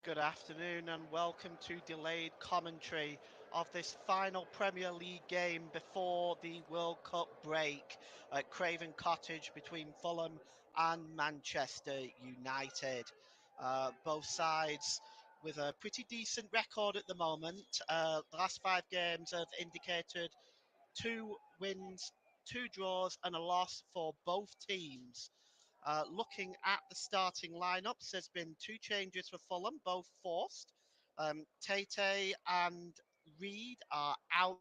Good afternoon and welcome to delayed commentary of this final Premier League game before the World Cup break at Craven Cottage between Fulham and Manchester United. Both sides with a pretty decent record at the moment. The last five games have indicated two wins, two draws, and a loss for both teams. Looking at the starting lineups, there's been two changes for Fulham, both forced. Tate and Reed are out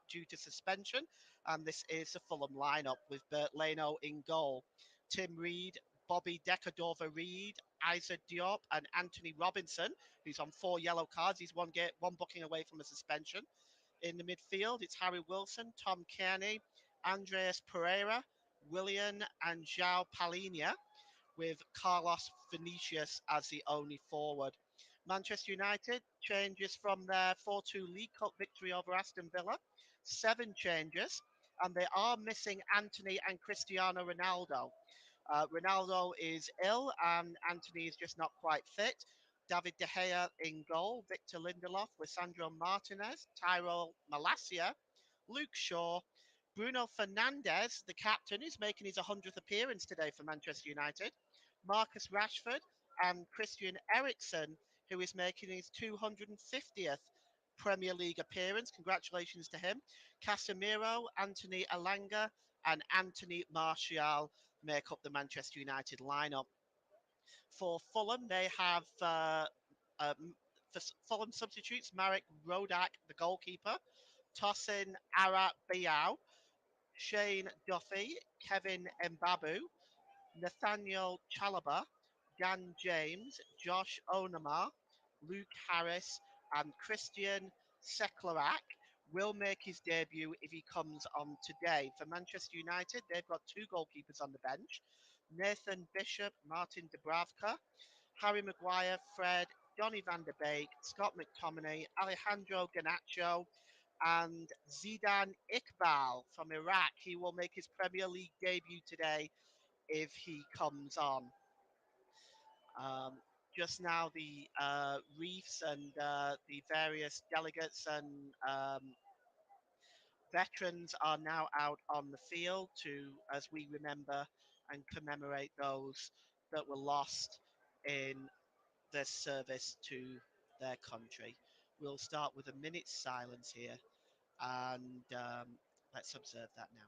due to suspension, and this is the Fulham lineup with Bert Leno in goal. Tim Reed, Bobby Decordova Reed, Isaac Diop, and Anthony Robinson, who's on four yellow cards. He's one booking away from a suspension. In the midfield, it's Harry Wilson, Tom Kearney, Andreas Pereira, Willian, and João Palhinha, with Carlos Vinicius as the only forward. Manchester United changes from their 4-2 League Cup victory over Aston Villa. Seven changes, and they are missing Anthony and Cristiano Ronaldo. Ronaldo is ill, and Anthony is just not quite fit. David De Gea in goal, Victor Lindelof, Lisandro Martinez, Tyrell Malacia, Luke Shaw, Bruno Fernandes, the captain, who's making his 100th appearance today for Manchester United, Marcus Rashford, and Christian Eriksen, who is making his 250th Premier League appearance. Congratulations to him. Casemiro, Anthony Alanga, and Anthony Martial make up the Manchester United lineup. For Fulham, they have for Fulham substitutes Marek Rodak, the goalkeeper, Tosin Ara Biao, Shane Duffy, Kevin Mbabu, Nathaniel Chalobah, Dan James, Josh Onama, Luke Harris, and Christian Seclarak will make his debut if he comes on today. For Manchester United, they've got two goalkeepers on the bench, Nathan Bishop, Martin Dubravka, Harry Maguire, Fred, Donny van der Beek, Scott McTominay, Alejandro Garnacho, and Zidane Iqbal from Iraq. He will make his Premier League debut today if he comes on. Um, just now, the Reefs and the various delegates and veterans are now out on the field to, as we remember and commemorate those that were lost in their service to their country. We'll start with a minute's silence here and let's observe that now.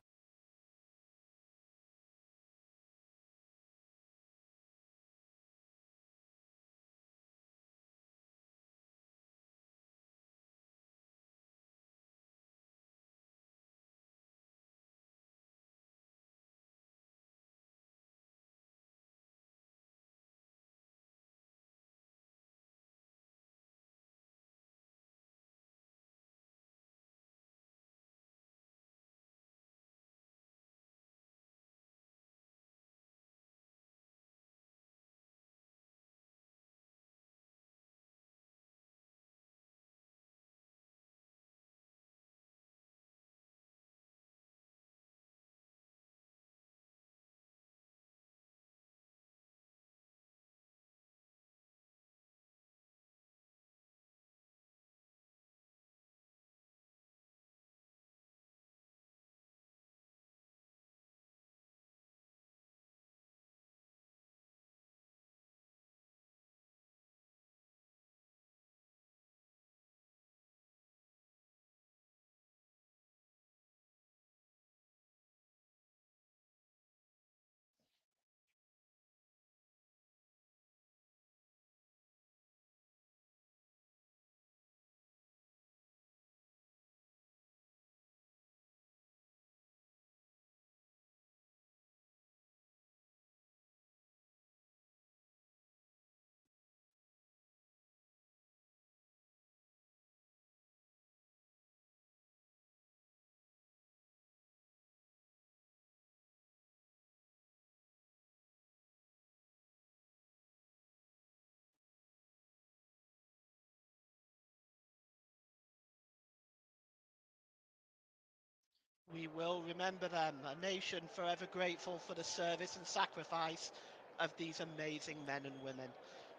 We will remember them, a nation forever grateful for the service and sacrifice of these amazing men and women.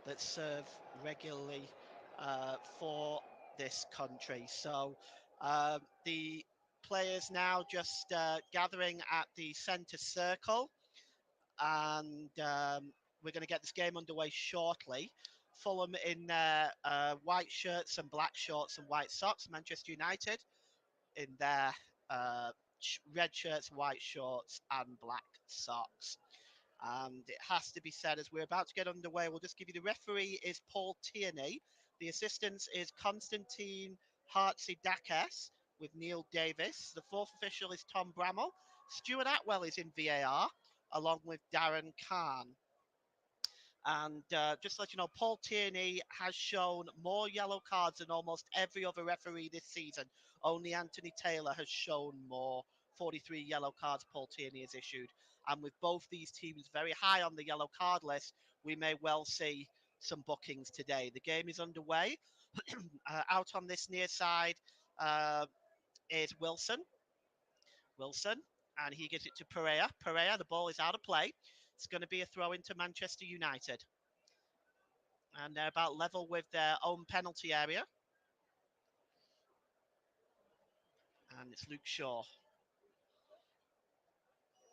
that serve regularly for this country. So the players now just gathering at the centre circle, and we're going to get this game underway shortly. Fulham in their white shirts and black shorts and white socks. Manchester United in their uh, red shirts, white shorts, and black socks. And it has to be said, as we're about to get underway, we'll just give you the referee is Paul Tierney. The assistants is Konstantin Hartsidakis with Neil Davis. The fourth official is Tom Bramall. Stuart Atwell is in VAR, along with Darren Kahn. And just to let you know, Paul Tierney has shown more yellow cards than almost every other referee this season. Only Anthony Taylor has shown more. 43 yellow cards Paul Tierney has issued. And with both these teams very high on the yellow card list, we may well see some bookings today. The game is underway. Out on this near side is Wilson. Wilson, and he gives it to Pereira. Pereira, the ball is out of play. It's going to be a throw into Manchester United. And they're about level with their own penalty area. And it's Luke Shaw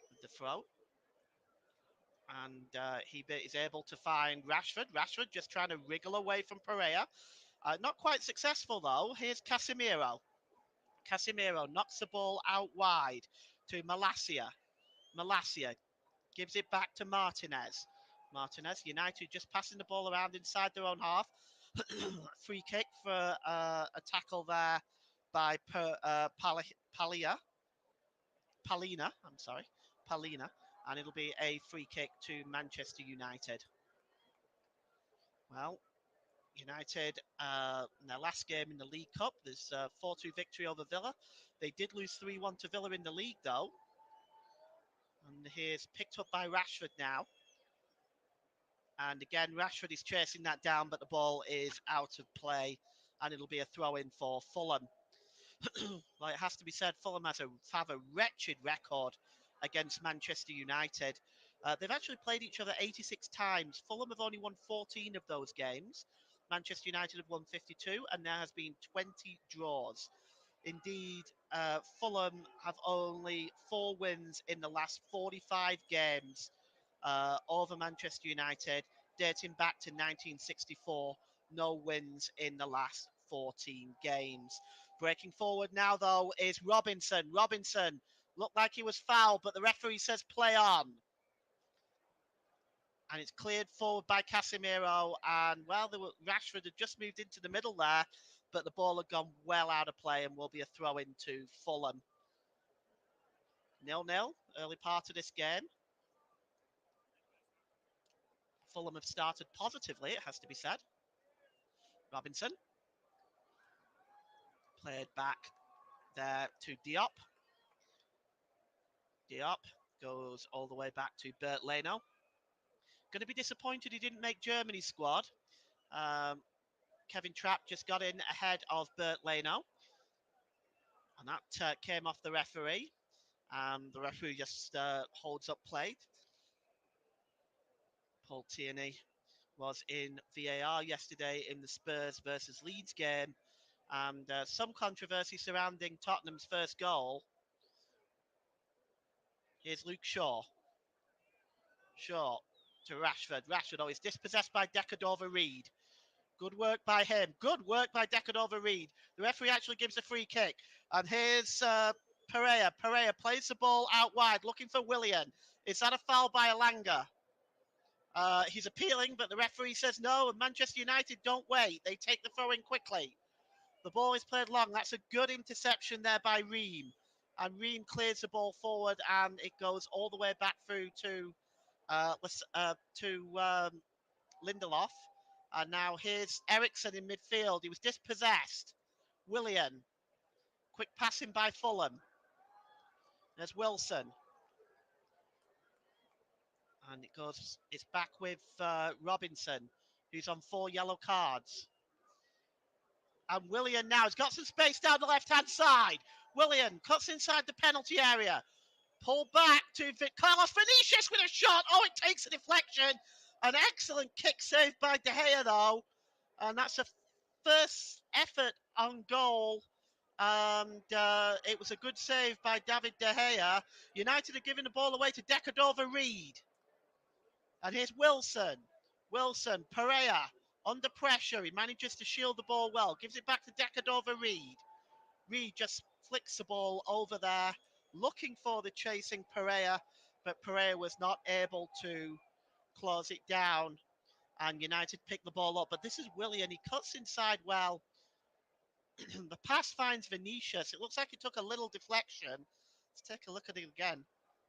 with the throw. And he is able to find Rashford. Rashford just trying to wriggle away from Pereira. Not quite successful, though. Here's Casemiro. Casemiro knocks the ball out wide to Malacia. Malacia gives it back to Martinez. Martinez, United just passing the ball around inside their own half. Free kick for a tackle there by Palina. I'm sorry, Palina, and it'll be a free kick to Manchester United. Well, United in their last game in the League Cup, there's a 4-2 victory over Villa. They did lose 3-1 to Villa in the league, though. And here's picked up by Rashford now. And again, Rashford is chasing that down, but the ball is out of play, and it'll be a throw in for Fulham. Well, it has to be said, Fulham have a wretched record against Manchester United. They've actually played each other 86 times. Fulham have only won 14 of those games. Manchester United have won 52, and there has been 20 draws. Indeed, Fulham have only 4 wins in the last 45 games over Manchester United, dating back to 1964. No wins in the last 14 games. Breaking forward now, though, is Robinson. Robinson looked like he was fouled, but the referee says play on. And it's cleared forward by Casemiro. And, well, Rashford had just moved into the middle there, but the ball had gone well out of play and will be a throw into Fulham. 0-0, early part of this game. Fulham have started positively, it has to be said. Robinson. Played back there to Diop. Diop goes all the way back to Bert Leno. Going to be disappointed he didn't make Germany's squad. Kevin Trapp just got in ahead of Bert Leno. And that came off the referee. The referee just holds up play. Paul Tierney was in VAR yesterday in the Spurs versus Leeds game. And some controversy surrounding Tottenham's first goal. Here's Luke Shaw. Shaw to Rashford. Rashford, oh, he's dispossessed by Decadova-Reid. Good work by him. Good work by Decadova-Reid. The referee actually gives a free kick. And here's Pereira. Pereira plays the ball out wide, looking for Willian. Is that a foul by Elanga? He's appealing, but the referee says no, and Manchester United don't wait. They take the throw in quickly. The ball is played long. That's a good interception there by Ream. And Ream clears the ball forward, and it goes all the way back through to Lindelof. And now here's Ericsson in midfield. He was dispossessed. Willian. Quick passing by Fulham. There's Wilson. And it's back with Robinson, who's on 4 yellow cards. And Willian now has got some space down the left-hand side. Willian cuts inside the penalty area. Pull back to Carlos Vinicius with a shot. Oh, it takes a deflection. An excellent kick save by De Gea, though. And that's a first effort on goal. And it was a good save by David De Gea. United are giving the ball away to Decadova Reed. And here's Wilson. Wilson, Pereira, under pressure. He manages to shield the ball well. Gives it back to Decadova Reed. Reed just flicks the ball over there, looking for the chasing Pereira. But Pereira was not able to close it down. And United pick the ball up. But this is Willian. He cuts inside well. The pass finds Vinicius. It looks like it took a little deflection. Let's take a look at it again.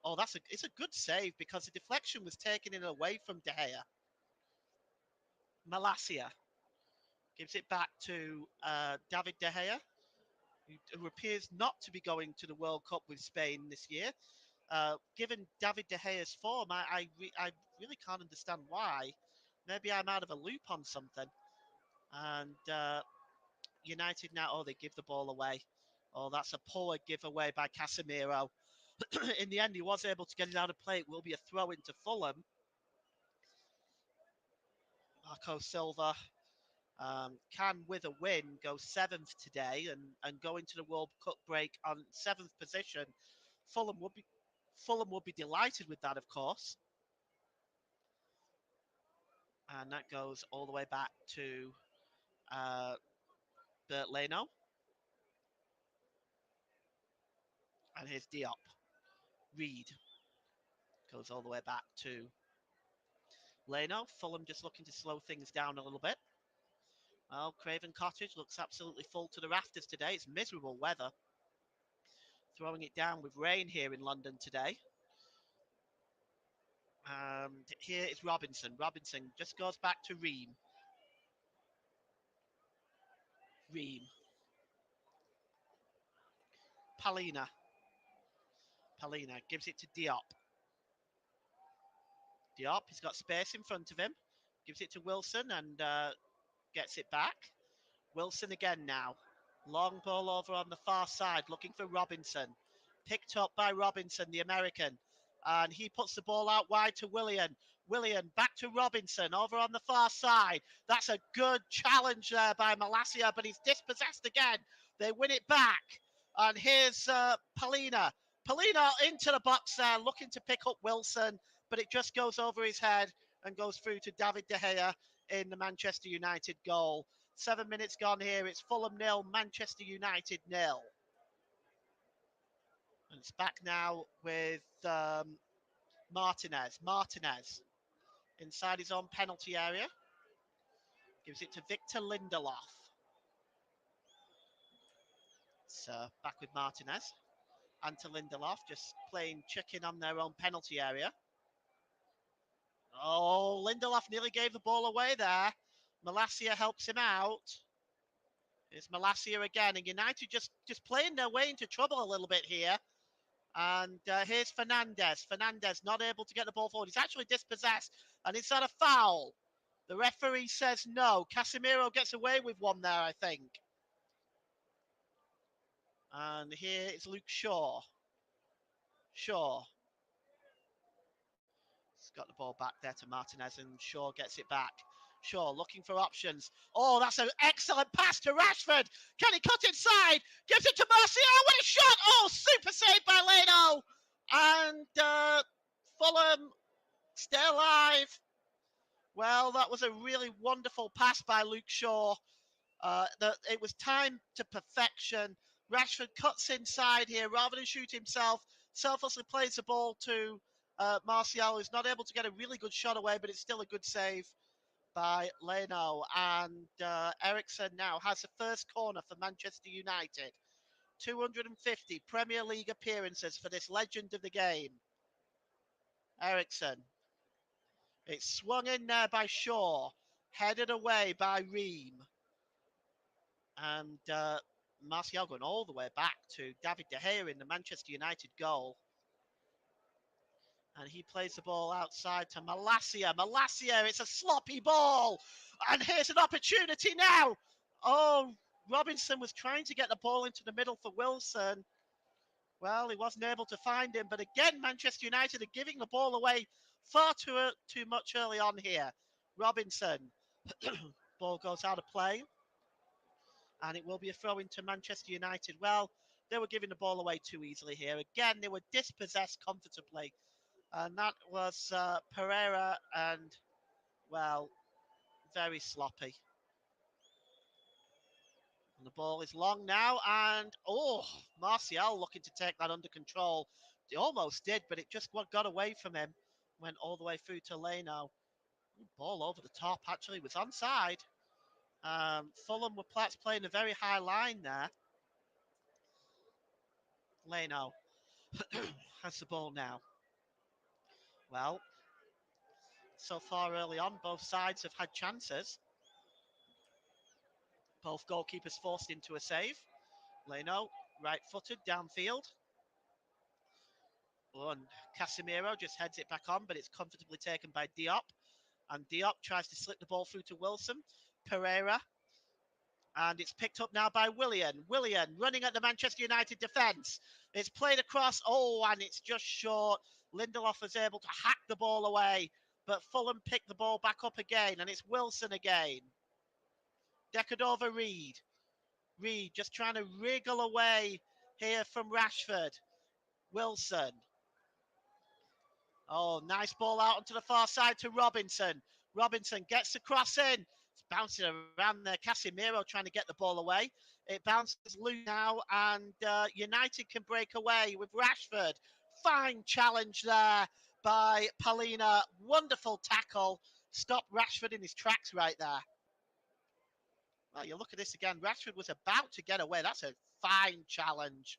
Oh, it's a good save because the deflection was taking it away from De Gea. Malacia gives it back to David De Gea, who appears not to be going to the World Cup with Spain this year. Given David De Gea's form, I really can't understand why. Maybe I'm out of a loop on something. And United now, oh, they give the ball away. Oh, that's a poor giveaway by Casemiro. In the end, he was able to get it out of play. It will be a throw into Fulham. Marco Silva can, with a win, go seventh today and go into the World Cup break on seventh position. Fulham would be delighted with that, of course. And that goes all the way back to Bert Leno. And here's Diop. Reed goes all the way back to Leno. Fulham just looking to slow things down a little bit. Well, Craven Cottage looks absolutely full to the rafters today. It's miserable weather. Throwing it down with rain here in London today. And here is Robinson. Robinson just goes back to Ream. Ream. Palina. Palina gives it to Diop. Diop, he's got space in front of him. Gives it to Wilson and gets it back. Wilson again now. Long ball over on the far side, looking for Robinson. Picked up by Robinson, the American. And he puts the ball out wide to Willian. Willian back to Robinson over on the far side. That's a good challenge there by Malacia, but he's dispossessed again. They win it back. And here's Palina. Palina into the box there, looking to pick up Wilson, but it just goes over his head and goes through to David De Gea in the Manchester United goal. 7 minutes gone here. It's Fulham 0, Manchester United 0. And it's back now with Martinez. Martinez inside his own penalty area. Gives it to Victor Lindelof. So back with Martinez. And to Lindelof, just playing chicken on their own penalty area. Oh, Lindelof nearly gave the ball away there. Malacia helps him out. It's Malacia again, and United just playing their way into trouble a little bit here. And here's Fernandez. Fernandez not able to get the ball forward. He's actually dispossessed, and is that a foul? The referee says no. Casemiro gets away with one there, I think. And here it's Luke Shaw. Shaw. He's got the ball back there to Martinez, and Shaw gets it back. Shaw looking for options. Oh, that's an excellent pass to Rashford. Can he cut inside? Gives it to Martial. What a shot! Oh, super save by Leno. And Fulham stay alive. Well, that was a really wonderful pass by Luke Shaw. It was timed to perfection. Rashford cuts inside here rather than shoot himself. Selflessly plays the ball to Martial, who's not able to get a really good shot away, but it's still a good save by Leno. And Ericsson now has the first corner for Manchester United. 250 Premier League appearances for this legend of the game. Ericsson. It's swung in there by Shaw. Headed away by Ream. And Martial going all the way back to David De Gea in the Manchester United goal. And he plays the ball outside to Malacia. Malacia, it's a sloppy ball. And here's an opportunity now. Oh, Robinson was trying to get the ball into the middle for Wilson. Well, he wasn't able to find him. But again, Manchester United are giving the ball away Far too much early on here. Robinson. Ball goes out of play. And it will be a throw into Manchester United. Well, they were giving the ball away too easily here. Again, they were dispossessed comfortably. And that was Pereira and, well, very sloppy. And the ball is long now. And, Martial looking to take that under control. He almost did, but it just got away from him. Went all the way through to Leno. Ball over the top, actually, was onside. Fulham were playing a very high line there. Leno has the ball now. Well, so far early on, both sides have had chances. Both goalkeepers forced into a save. Leno, right-footed, downfield. And Casemiro just heads it back on, but it's comfortably taken by Diop. And Diop tries to slip the ball through to Wilson. Pereira. And it's picked up now by Willian. Willian running at the Manchester United defence. It's played across. And it's just short. Lindelof was able to hack the ball away. But Fulham picked the ball back up again. And it's Wilson again. Decadova Reed. Reed just trying to wriggle away here from Rashford. Wilson. Nice ball out onto the far side to Robinson. Robinson gets the cross in. It's bouncing around there. Casemiro trying to get the ball away. It bounces loose now, and United can break away with Rashford. Fine challenge there by Palina. Wonderful tackle. Stopped Rashford in his tracks right there. Well, you look at this again. Rashford was about to get away. That's a fine challenge.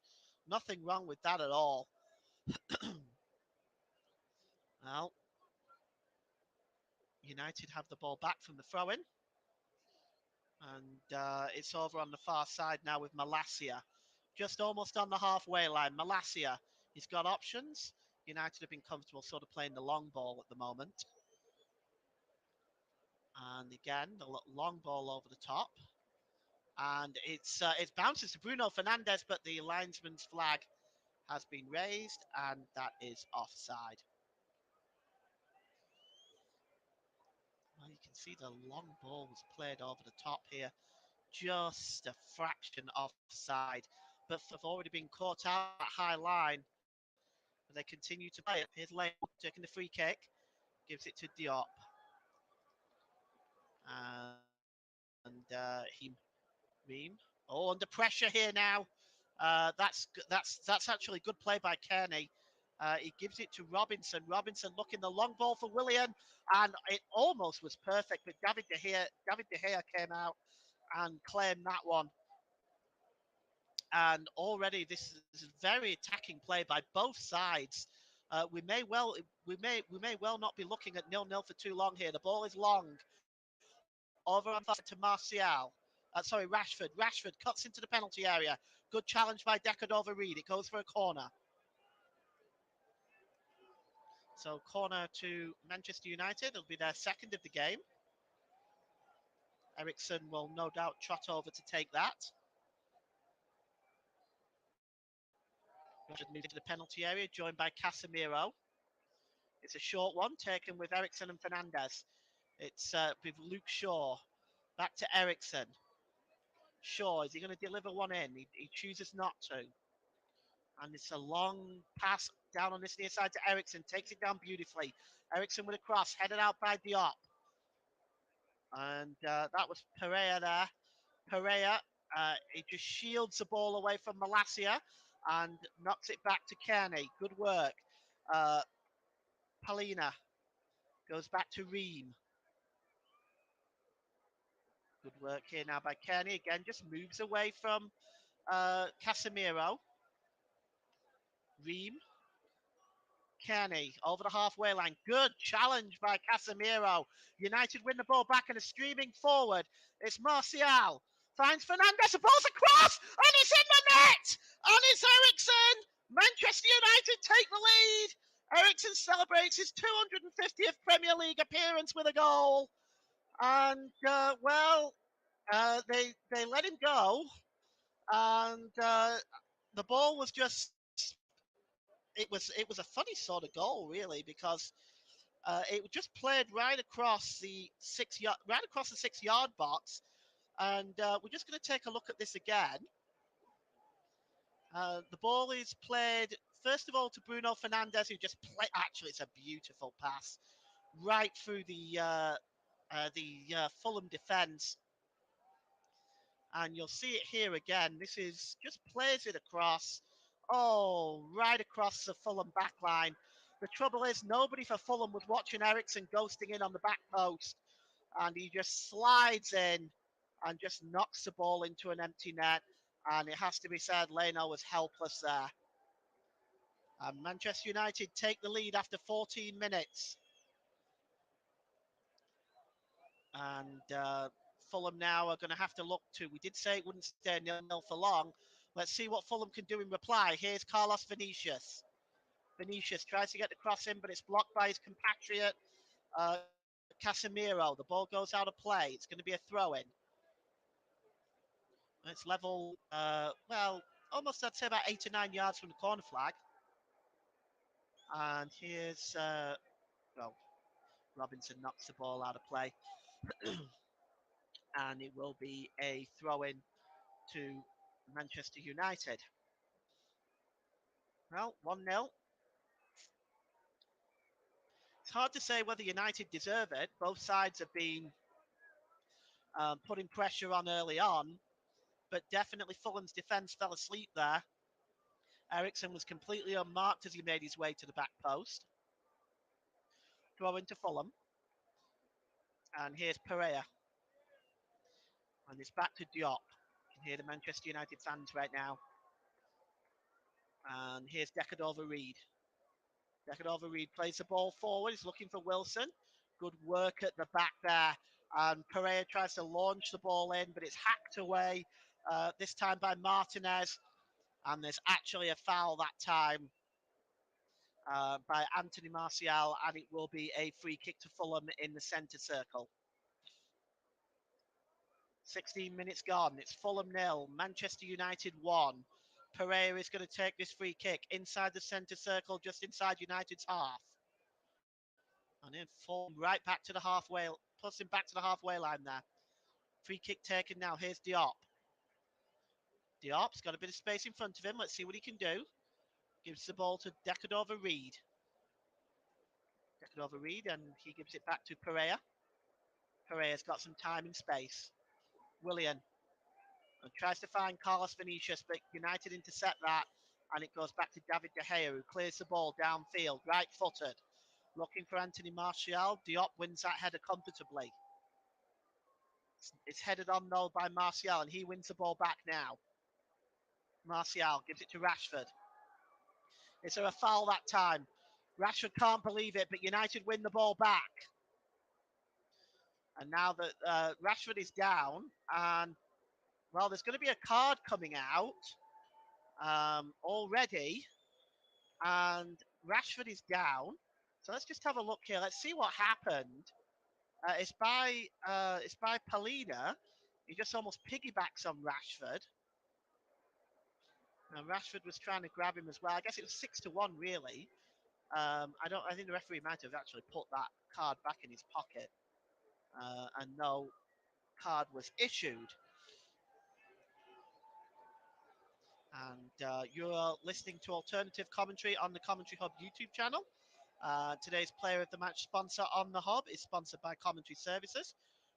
Nothing wrong with that at all. Well, United have the ball back from the throw-in. And it's over on the far side now with Malacia. Just almost on the halfway line. Malacia, he's got options. United have been comfortable sort of playing the long ball at the moment. And again, the long ball over the top. And it bounces to Bruno Fernandes, but the linesman's flag has been raised, and that is offside. Well, you can see the long ball was played over the top here. Just a fraction offside. But they've already been caught out at high line. But they continue to play it. Here's Lane taking the free kick. Gives it to Diop. And Ream. Under pressure here now. That's actually good play by Kearney. He gives it to Robinson. Robinson looking the long ball for Willian, and it almost was perfect, but David De Gea came out and claimed that one. And already this is a very attacking play by both sides. We may well not be looking at 0-0 for too long here. The ball is long. Over on far to Martial. Rashford. Rashford cuts into the penalty area. Good challenge by Decadova Reed. It goes for a corner. So corner to Manchester United. It'll be their second of the game. Ericsson will no doubt trot over to take that. Rashford moves to the penalty area, joined by Casemiro. It's a short one, taken with Ericsson and Fernandes. It's with Luke Shaw. Back to Ericsson. Shaw, is he going to deliver one in? He chooses not to. And it's a long pass down on this near side to Ericsson. Takes it down beautifully. Ericsson with a cross, headed out by Diop. And that was Pereira there. Pereira, he just shields the ball away from Malacia and knocks it back to Kearney. Good work. Palina goes back to Ream. Good work here now by Kearney. Again, just moves away from Casemiro. Ream. Kearney over the halfway line. Good challenge by Casemiro. United win the ball back and are streaming forward. It's Martial. Finds Fernandes. The ball's across. And it's in the net. And it's Ericsson. Manchester United take the lead. Ericsson celebrates his 250th Premier League appearance with a goal. And, they let him go. And the ball was just... It was a funny sort of goal, really, because It just played right across the 6 yard box, and we're just going to take a look at this again. The ball is played first of all to Bruno Fernandes, who just play. Actually, it's a beautiful pass right through the Fulham defence, and you'll see it here again. This is just plays it across. Oh, right across the Fulham back line. The trouble is, nobody for Fulham was watching Ericsson ghosting in on the back post, and he just slides in and just knocks the ball into an empty net. And it has to be said, Leno was helpless there. And Manchester United take the lead after 14 minutes. And Fulham now are going to have to look to. We did say it wouldn't stay 0-0 for long. Let's see what Fulham can do in reply. Here's Carlos Vinicius. Vinicius tries to get the cross in, but it's blocked by his compatriot Casemiro. The ball goes out of play. It's going to be a throw-in. It's level, well, almost I'd say about 8 to 9 yards from the corner flag. And here's, well, Robinson knocks the ball out of play. And it will be a throw-in to Manchester United. Well, 1-0. It's hard to say whether United deserve it. Both sides have been putting pressure on early on, but definitely Fulham's defence fell asleep there. Ericsson was completely unmarked as he made his way to the back post. Throw into Fulham. And here's Pereira. And it's back to Diop. You can hear the Manchester United fans right now. And here's Decadova-Reid. Decadova-Reid plays the ball forward. He's looking for Wilson. Good work at the back there. And Pereira tries to launch the ball in, but it's hacked away, this time by Martinez. And there's actually a foul that time by Anthony Martial, and it will be a free kick to Fulham in the centre circle. 16 minutes gone. It's Fulham 0, Manchester United 1. Pereira is going to take this free kick inside the centre circle, just inside United's half. And then Fulham right back to the halfway, plus him back to the halfway line there. Free kick taken now. Here's Diop. Diop's got a bit of space in front of him. Let's see what he can do. Gives the ball to Decadova-Reid. Decadova-Reid, and he gives it back to Pereira. Pereira's got some time and space. Willian and tries to find Carlos Vinicius, but United intercept that, and it goes back to David De Gea, who clears the ball downfield, right-footed. Looking for Anthony Martial. Diop wins that header comfortably. It's headed on, though, by Martial, and he wins the ball back now. Martial gives it to Rashford. Is there a foul that time? Rashford can't believe it, but United win the ball back. And now that Rashford is down, and, well, there's going to be a card coming out already, and Rashford is down. So let's just have a look here. Let's see what happened. It's by Palina. He just almost piggybacks on Rashford. And Rashford was trying to grab him as well. I guess it was 6-1, really. I think the referee might have actually put that card back in his pocket, and no card was issued. And you're listening to alternative commentary on the Commentary Hub YouTube channel. Today's player of the match sponsor on the Hub is sponsored by Commentary Services.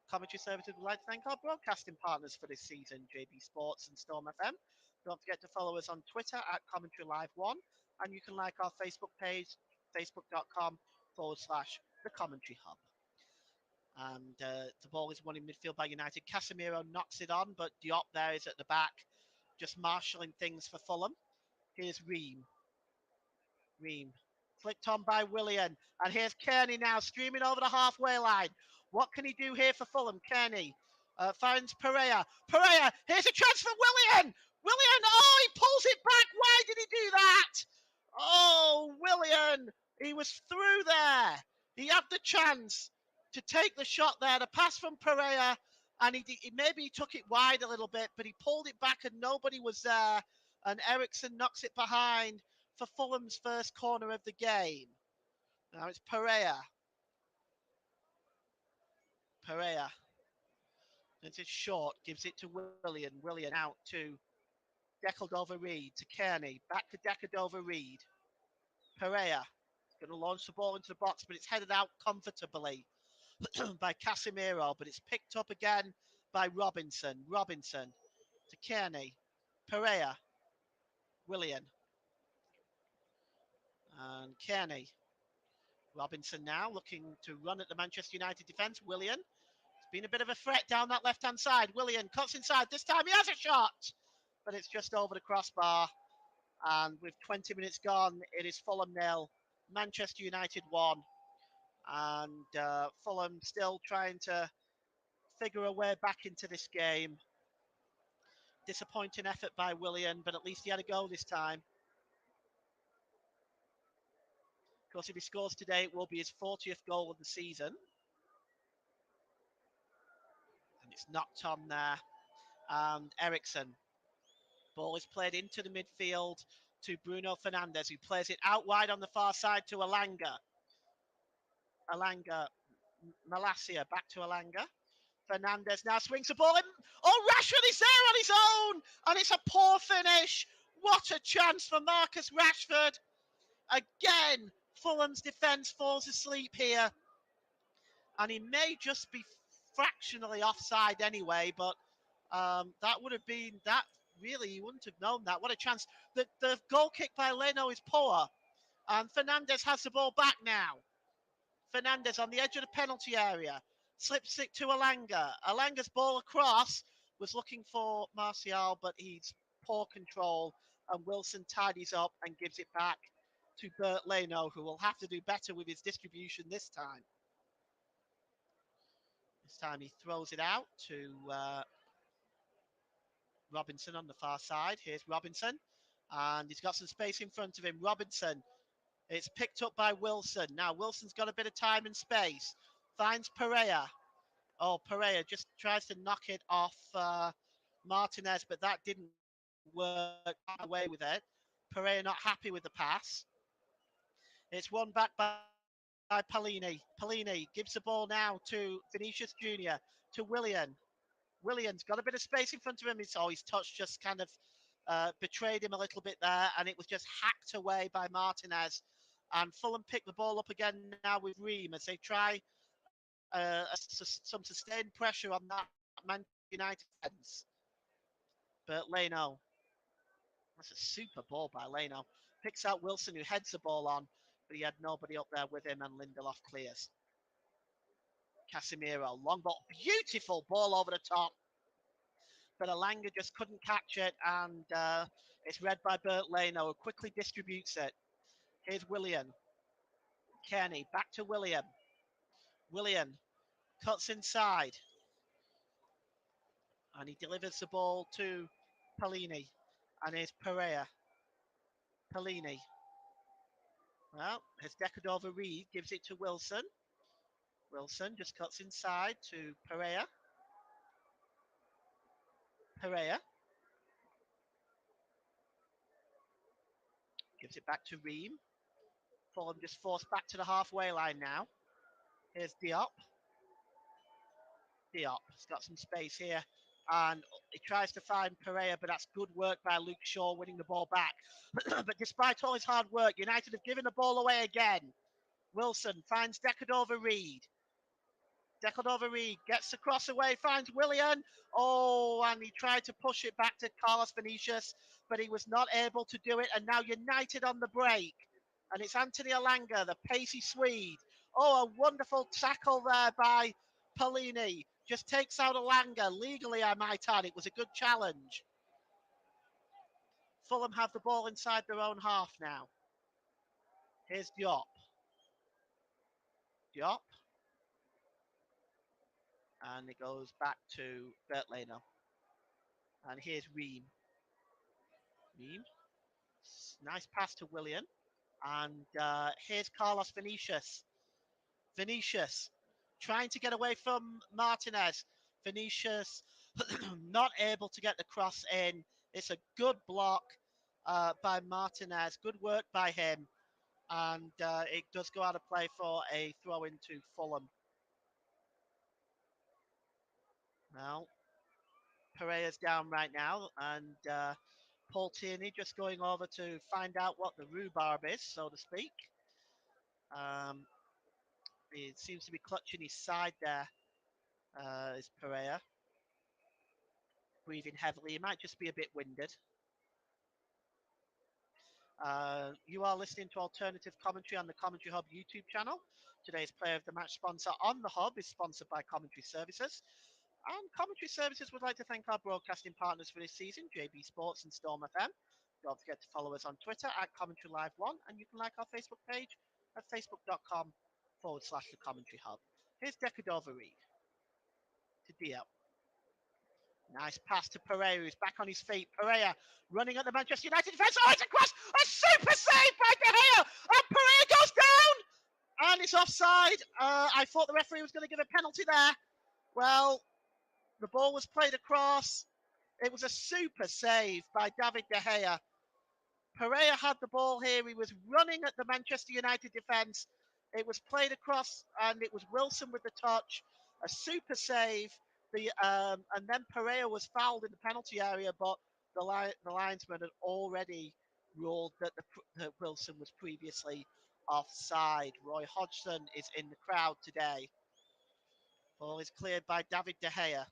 Commentary Services would like to thank our broadcasting partners for this season, JB Sports and Storm FM. Don't forget to follow us on Twitter at Commentary Live 1, and you can like our Facebook page, facebook.com/The Commentary Hub. And the ball is won in midfield by United. Casemiro knocks it on, but Diop there is at the back, just marshalling things for Fulham. Here's Ream. Flicked on by Willian. And here's Kearney now, streaming over the halfway line. What can he do here for Fulham? Kearney finds Pereira. Pereira, here's a chance for Willian. Willian, oh, he pulls it back. Why did he do that? Oh, Willian, he was through there. He had the chance to take the shot there, the pass from Pereira, and maybe he took it wide a little bit, but he pulled it back and nobody was there, and Ericsson knocks it behind for Fulham's first corner of the game. Now it's Pereira. Pereira. It's short, gives it to Willian. Willian out to Decaldova Reed, to Kearney. Back to Decaldova Reed. Pereira going to launch the ball into the box, but it's headed out comfortably by Casemiro, but it's picked up again by Robinson. Robinson to Kearney. Pereira. Willian. And Kearney. Robinson now looking to run at the Manchester United defence. Willian. It's been a bit of a threat down that left-hand side. Willian cuts inside. This time he has a shot, but it's just over the crossbar. And with 20 minutes gone, it is Fulham 0, Manchester United 1. And Fulham still trying to figure a way back into this game. Disappointing effort by Willian, but at least he had a goal this time. Of course, if he scores today, it will be his 40th goal of the season. And it's knocked on there. And Ericsson. Ball is played into the midfield to Bruno Fernandes, who plays it out wide on the far side to Alanga. Alanga, Malacia back to Alanga. Fernandes now swings the ball in. Oh, Rashford is there on his own, and it's a poor finish. What a chance for Marcus Rashford. Again, Fulham's defence falls asleep here, and he may just be fractionally offside anyway, but that would have been that. Really, he wouldn't have known that. What a chance. The goal kick by Leno is poor, and Fernandes has the ball back now. Fernandes on the edge of the penalty area. Slips it to Alanga. Alanga's ball across was looking for Martial, but he's poor control. And Wilson tidies up and gives it back to Bert Leno, who will have to do better with his distribution this time. This time he throws it out to Robinson on the far side. Here's Robinson. And he's got some space in front of him. Robinson. It's picked up by Wilson. Now Wilson's got a bit of time and space. Finds Pereira. Oh, Pereira just tries to knock it off Martinez, but that didn't work. Away with it. Pereira not happy with the pass. It's won back by Palini. Palini gives the ball now to Vinicius Jr. to Willian. Willian's got a bit of space in front of him. His touch just kind of betrayed him a little bit there, and it was just hacked away by Martinez. And Fulham pick the ball up again now with Ream as they try some sustained pressure on that Man United defence. But Leno, that's a super ball by Leno. Picks out Wilson, who heads the ball on, but he had nobody up there with him, and Lindelof clears. Casemiro, long ball, beautiful ball over the top. But Alanga just couldn't catch it, and it's read by Bert Leno, who quickly distributes it. Here's Willian. Kearney, back to William. Willian cuts inside. And he delivers the ball to Palini. And here's Pereira. Palini. Well, his Decadova Reed gives it to Wilson. Wilson just cuts inside to Pereira. Pereira. Gives it back to Ream. Fulham just forced back to the halfway line now. Here's Diop. Diop has got some space here. And he tries to find Pereira, but that's good work by Luke Shaw winning the ball back. But despite all his hard work, United have given the ball away again. Wilson finds Decadova Reed. Decadova Reed gets the cross away, finds Willian. Oh, and he tried to push it back to Carlos Vinicius, but he was not able to do it. And now United on the break. And it's Anthony Alanga, the pacey Swede. Oh, a wonderful tackle there by Palini. Just takes out Alanga. Legally, I might add. It was a good challenge. Fulham have the ball inside their own half now. Here's Diop. Diop. And it goes back to Bert Leno. And here's Ream. Ream. Nice pass to Willian. And here's Carlos Vinicius. Vinicius trying to get away from Martinez. Vinicius not able to get the cross in. It's a good block by Martinez. Good work by him. And it does go out of play for a throw into Fulham. Well, Pereira's down right now, and Paul Tierney just going over to find out what the rhubarb is, so to speak. Um, he seems to be clutching his side there, is Pereira. Breathing heavily. He might just be a bit winded. You are listening to alternative commentary on the Commentary Hub YouTube channel. Today's Player of the Match sponsor on the Hub is sponsored by Commentary Services. And Commentary Services would like to thank our broadcasting partners for this season, JB Sports and Storm FM. Don't forget to follow us on Twitter at Commentary Live 1, and you can like our Facebook page at facebook.com/the Commentary Hub. Here's Decadova Reed to Dio. Nice pass to Pereira, who's back on his feet. Pereira running at the Manchester United defence. Oh, it's across! A super save by De Gea! And Pereira goes down! And it's offside. I thought the referee was going to give a penalty there. Well, the ball was played across. It was a super save by David De Gea. Pereira had the ball here. He was running at the Manchester United defence. It was played across, and it was Wilson with the touch. A super save. And then Pereira was fouled in the penalty area, but the linesman had already ruled that Wilson was previously offside. Roy Hodgson is in the crowd today. Ball is cleared by David De Gea,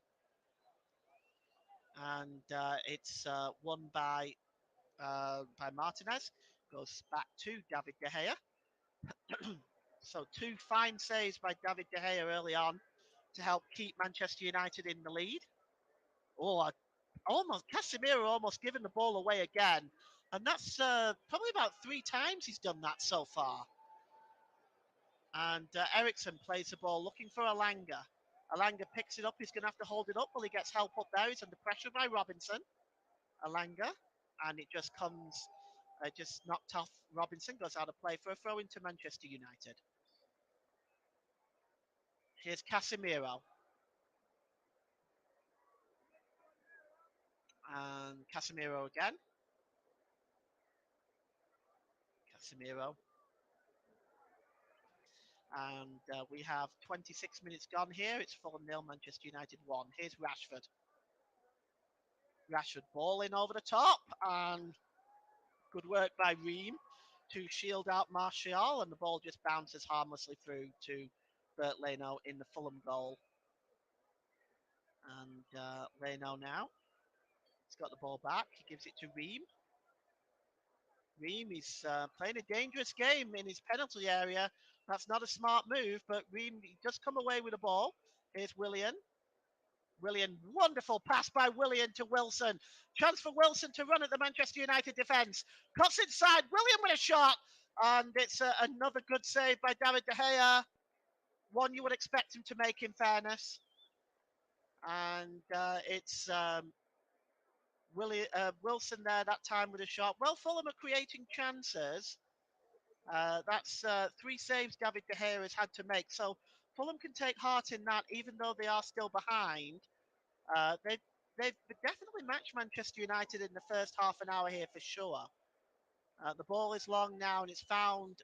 and it's won by Martinez. Goes back to David De Gea. So two fine saves by David De Gea early on to help keep Manchester United in the lead. Oh, almost Casemiro almost giving the ball away again, and that's probably about 3 times he's done that so far. And Ericsson plays the ball looking for Alanga. Alanga picks it up. He's going to have to hold it up. Well, he gets help up there. He's under pressure by Robinson. Alanga, and it just comes, just knocked off. Robinson goes out of play for a throw into Manchester United. Here's Casemiro. And Casemiro again. Casemiro. And we have 26 minutes gone here. It's Fulham 0, Manchester United 1. Here's Rashford. Rashford ball in over the top. And good work by Ream to shield out Martial. And the ball just bounces harmlessly through to Bert Leno in the Fulham goal. And Leno now. He's got the ball back. He gives it to Ream. Ream is playing a dangerous game in his penalty area. That's not a smart move, but Ream just come away with the ball. Here's Willian. Willian, wonderful pass by Willian to Wilson. Chance for Wilson to run at the Manchester United defence. Cuts inside. Willian with a shot. And it's another good save by David De Gea. One you would expect him to make, in fairness. And it's Wilson there that time with a shot. Well, Fulham are creating chances. That's 3 saves David De Gea has had to make. So Fulham can take heart in that, even though they are still behind. They've definitely matched Manchester United in the first half an hour here for sure. The ball is long now, and it's found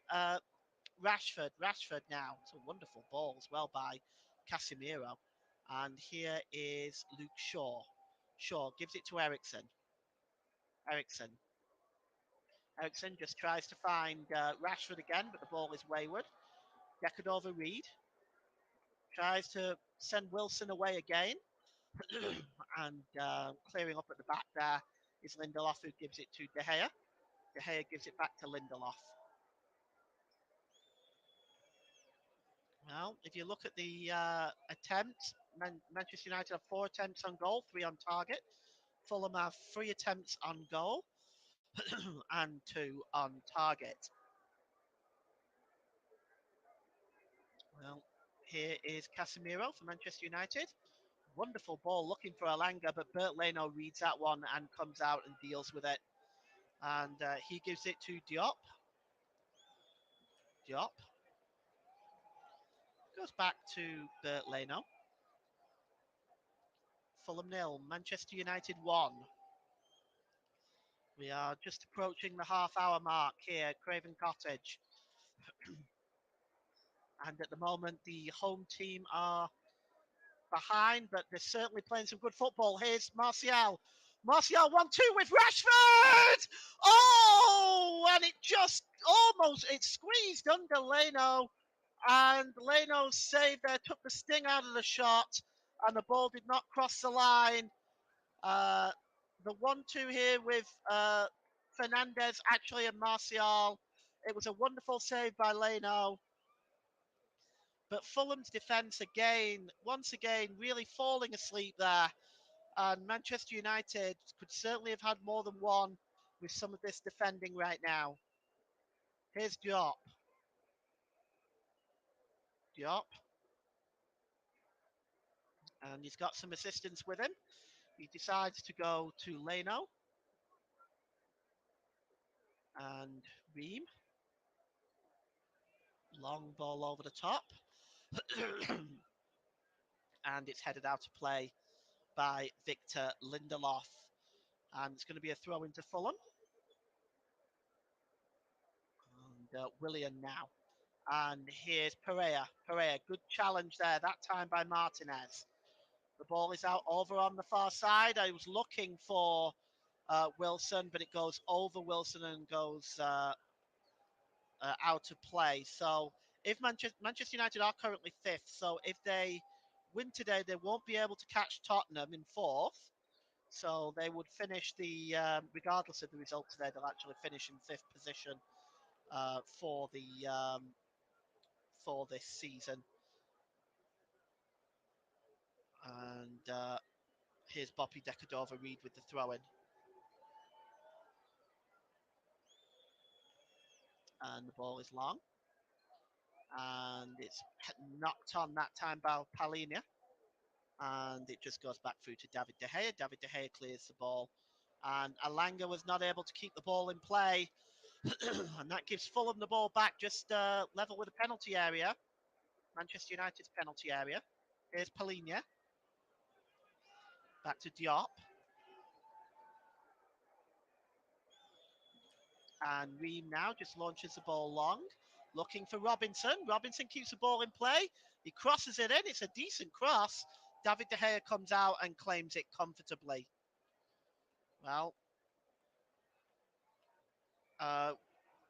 Rashford. Rashford now. It's a wonderful ball as well by Casemiro. And here is Luke Shaw. Shaw gives it to Ericsson. Ericsson. Ericsson just tries to find Rashford again, but the ball is wayward. Decadova Reed tries to send Wilson away again. And clearing up at the back there is Lindelof, who gives it to De Gea. De Gea gives it back to Lindelof. Well, if you look at the attempts, Manchester United have 4 attempts on goal, 3 on target. Fulham have 3 attempts on goal and 2 on target. Well, here is Casemiro for Manchester United. Wonderful ball looking for Alanga, but Bert Leno reads that one and comes out and deals with it. And he gives it to Diop. Diop goes back to Bert Leno. Fulham 0, Manchester United 1. We are just approaching the half-hour mark here at Craven Cottage. And at the moment, the home team are behind, but they're certainly playing some good football. Here's Martial. Martial 1-2 with Rashford! Oh, and it just almost, it squeezed under Leno, and Leno's save there took the sting out of the shot, and the ball did not cross the line. Uh, the 1-2 here with Fernandez, actually, and Martial. It was a wonderful save by Leno. But Fulham's defence again, once again, really falling asleep there. And Manchester United could certainly have had more than one with some of this defending right now. Here's Diop. Diop. And he's got some assistance with him. He decides to go to Leno. And Ream. Long ball over the top. And it's headed out to play by Victor Lindelof. And it's going to be a throw into Fulham. And Willian now. And here's Pereira. Pereira, good challenge there, that time by Martinez. The ball is out over on the far side. I was looking for Wilson, but it goes over Wilson and goes out of play. So if Manchester United are currently fifth, so if they win today, they won't be able to catch Tottenham in fourth. So they would finish regardless of the result today, they'll actually finish in fifth position for for this season. And here's Boppy Decadova Reed with the throw in. And the ball is long. And it's knocked on that time by Palhinha. And it just goes back through to David De Gea. David De Gea clears the ball. And Alanga was not able to keep the ball in play. And that gives Fulham the ball back just level with the penalty area. Manchester United's penalty area. Here's Palhinha. Back to Diop. And Ream now just launches the ball long, looking for Robinson. Robinson keeps the ball in play. He crosses it in. It's a decent cross. David De Gea comes out and claims it comfortably. Well,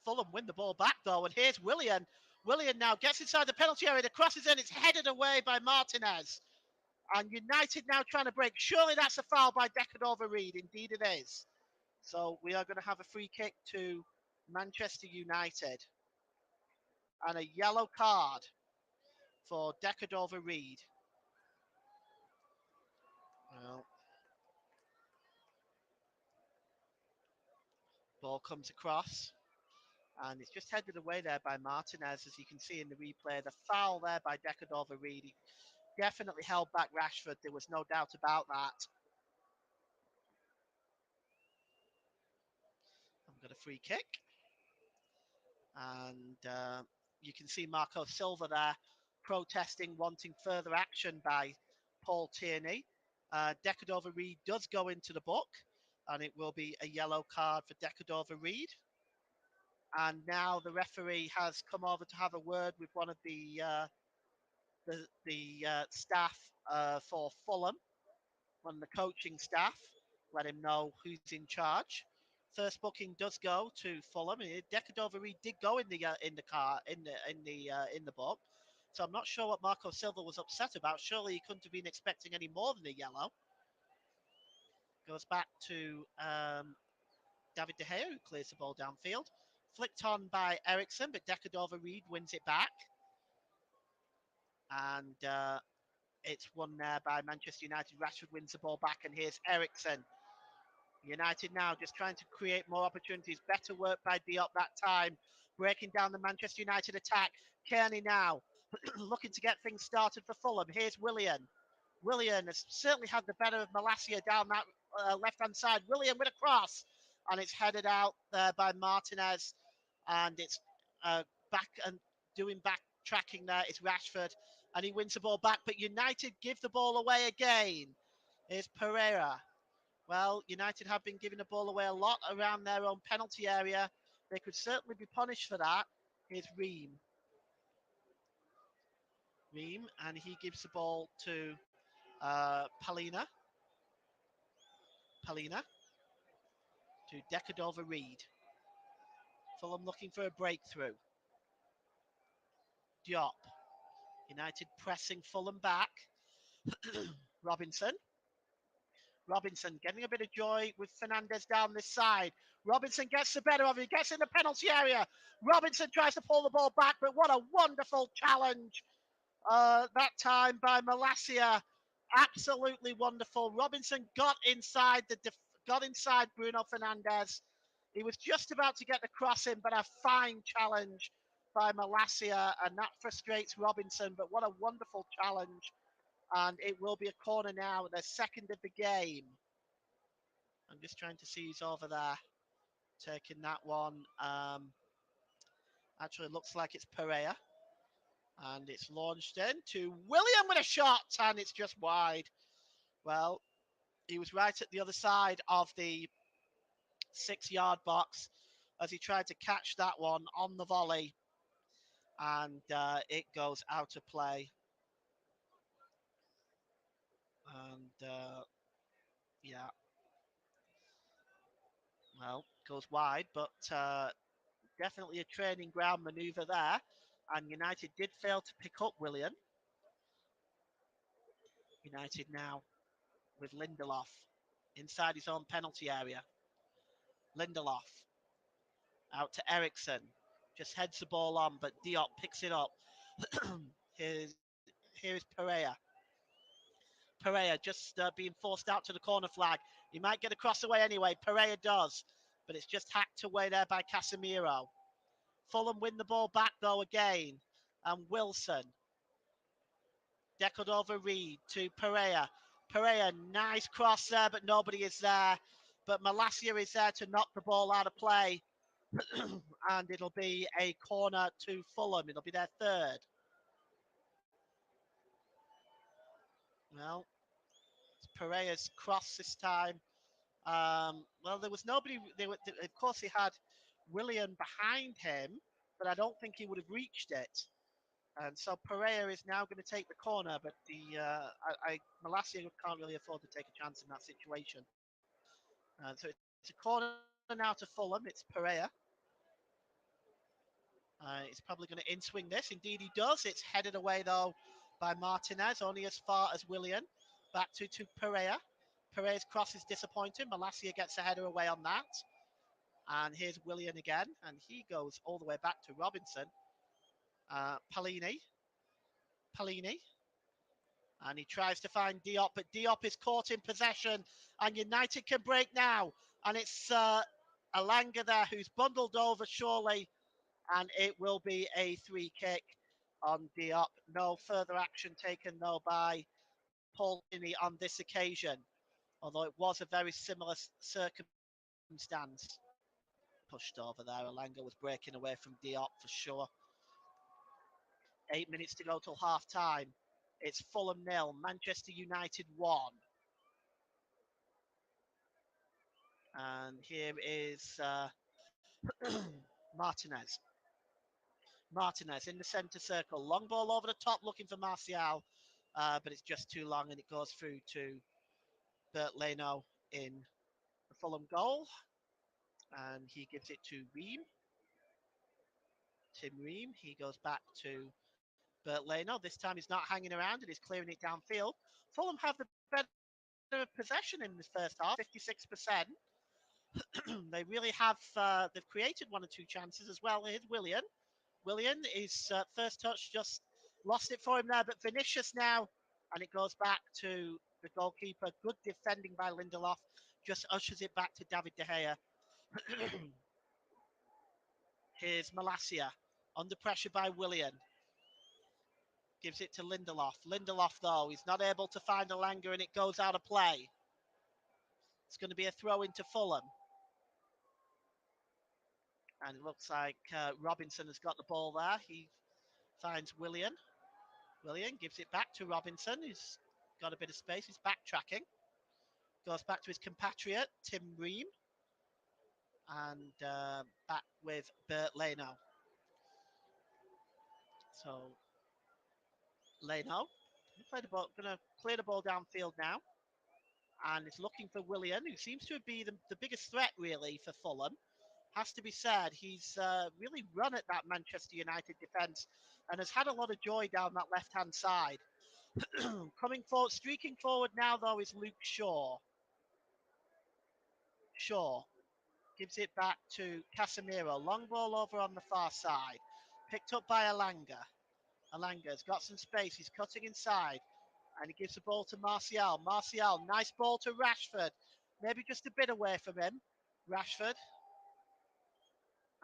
Fulham win the ball back, though. And here's Willian. Willian now gets inside the penalty area. The cross is in. It's headed away by Martinez. And United now trying to break. Surely that's a foul by Decadova Reed. Indeed it is. So we are going to have a free kick to Manchester United. And a yellow card for Decadova Reed. Well, ball comes across. And it's just headed away there by Martinez, as you can see in the replay. The foul there by Decadova Reed. He definitely held back Rashford. There was no doubt about that. I've got a free kick. And you can see Marco Silva there protesting, wanting further action by Paul Tierney. Decadova Reed does go into the book, and it will be a yellow card for Decadova Reed. And now the referee has come over to have a word with one of the staff for Fulham, one of the coaching staff. Let him know who's in charge. First booking does go to Fulham. Decadova Reed did go in the book, so I'm not sure what Marco Silva was upset about. Surely he couldn't have been expecting any more than a yellow. Goes back to David De Gea, who clears the ball downfield. Flicked on by Ericsson, but Decadova Reed wins it back. And it's won there by Manchester United. Rashford wins the ball back, and here's Ericsson. United now just trying to create more opportunities. Better work by Diop that time, breaking down the Manchester United attack. Kearney now looking to get things started for Fulham. Here's Willian. Willian has certainly had the better of Malacia down that left-hand side. Willian with a cross, and it's headed out there by Martinez, and it's back and doing back tracking there. It's Rashford, and he wins the ball back, but United give the ball away again. Here's Pereira. Well, United have been giving the ball away a lot around their own penalty area. They could certainly be punished for that. Here's Ream. And he gives the ball to Palina. Palina to Decadova Reed. Fulham looking for a breakthrough. Diop. United pressing Fulham back. Robinson. Robinson getting a bit of joy with Fernandez down this side. Robinson gets the better of it, gets in the penalty area. Robinson tries to pull the ball back, but what a wonderful challenge that time by Malacia. Absolutely wonderful. Robinson got inside Bruno Fernandez. He was just about to get the cross in, but a fine challenge by Malacia, and that frustrates Robinson. But what a wonderful challenge. And it will be a corner now, the second of the game. I'm just trying to see who's over there taking that one. Actually, it looks like it's Pereira. And it's launched in to William with a shot, and it's just wide. Well, he was right at the other side of the 6 yard box as he tried to catch that one on the volley, and it goes out of play. And yeah, well, goes wide, but definitely a training ground manoeuvre there. And United did fail to pick up William. United now with Lindelof inside his own penalty area. Lindelof out to Ericsson. Just heads the ball on, but Diop picks it up. Here is Pereira. Pereira just being forced out to the corner flag. He might get across the way anyway. Pereira does, but it's just hacked away there by Casemiro. Fulham win the ball back though again. And Wilson. Deckled over Reed to Pereira. Pereira, nice cross there, but nobody is there. But Malacia is there to knock the ball out of play. And it'll be a corner to Fulham. It'll be their third. Well, it's Pereira's cross this time. Well, there was nobody. Of course, he had Willian behind him, but I don't think he would have reached it. And so Pereira is now going to take the corner, but Malacia can't really afford to take a chance in that situation. So it's a corner now to Fulham. It's Pereira. He's probably going to in-swing this. Indeed, he does. It's headed away, though, by Martinez, only as far as Willian. Back to Pereira. Pereira's cross is disappointing. Malacia gets a header away on that. And here's Willian again, and he goes all the way back to Robinson. Palini. And he tries to find Diop, but Diop is caught in possession, and United can break now. And it's Alanga there who's bundled over, surely, and it will be a free kick on Diop. No further action taken, though, by Paul Dini on this occasion, although it was a very similar circumstance. Pushed over there. Alanga was breaking away from Diop for sure. 8 minutes to go till half time. It's Fulham 0, Manchester United 1. And here is Martinez. Martinez in the centre circle. Long ball over the top looking for Martial. But it's just too long and it goes through to Bert Leno in the Fulham goal. And he gives it to Ream. Tim Ream. He goes back to Bert Leno. This time he's not hanging around and he's clearing it downfield. Fulham have the better possession in this first half, 56%. They really have, they've created one or two chances as well. Here's Willian. Willian, his first touch just lost it for him there, but Vinicius now, and it goes back to the goalkeeper. Good defending by Lindelof, just ushers it back to David De Gea. Here's Malacia, under pressure by Willian. Gives it to Lindelof. Lindelof, though, he's not able to find Alanga, and it goes out of play. It's going to be a throw into Fulham. And it looks like Robinson has got the ball there. He finds Willian. Willian gives it back to Robinson, who's got a bit of space. He's backtracking. Goes back to his compatriot, Tim Ream. And back with Bert Leno. So, Leno, going to clear the ball downfield now, and is looking for Willian, who seems to be the biggest threat really for Fulham. Has to be said, he's really run at that Manchester United defence and has had a lot of joy down that left-hand side. Coming forward, streaking forward now though is Luke Shaw. Shaw gives it back to Casemiro. Long ball over on the far side. Picked up by Alanga. Alanga's got some space. He's cutting inside. And he gives the ball to Martial. Martial, nice ball to Rashford. Maybe just a bit away from him. Rashford.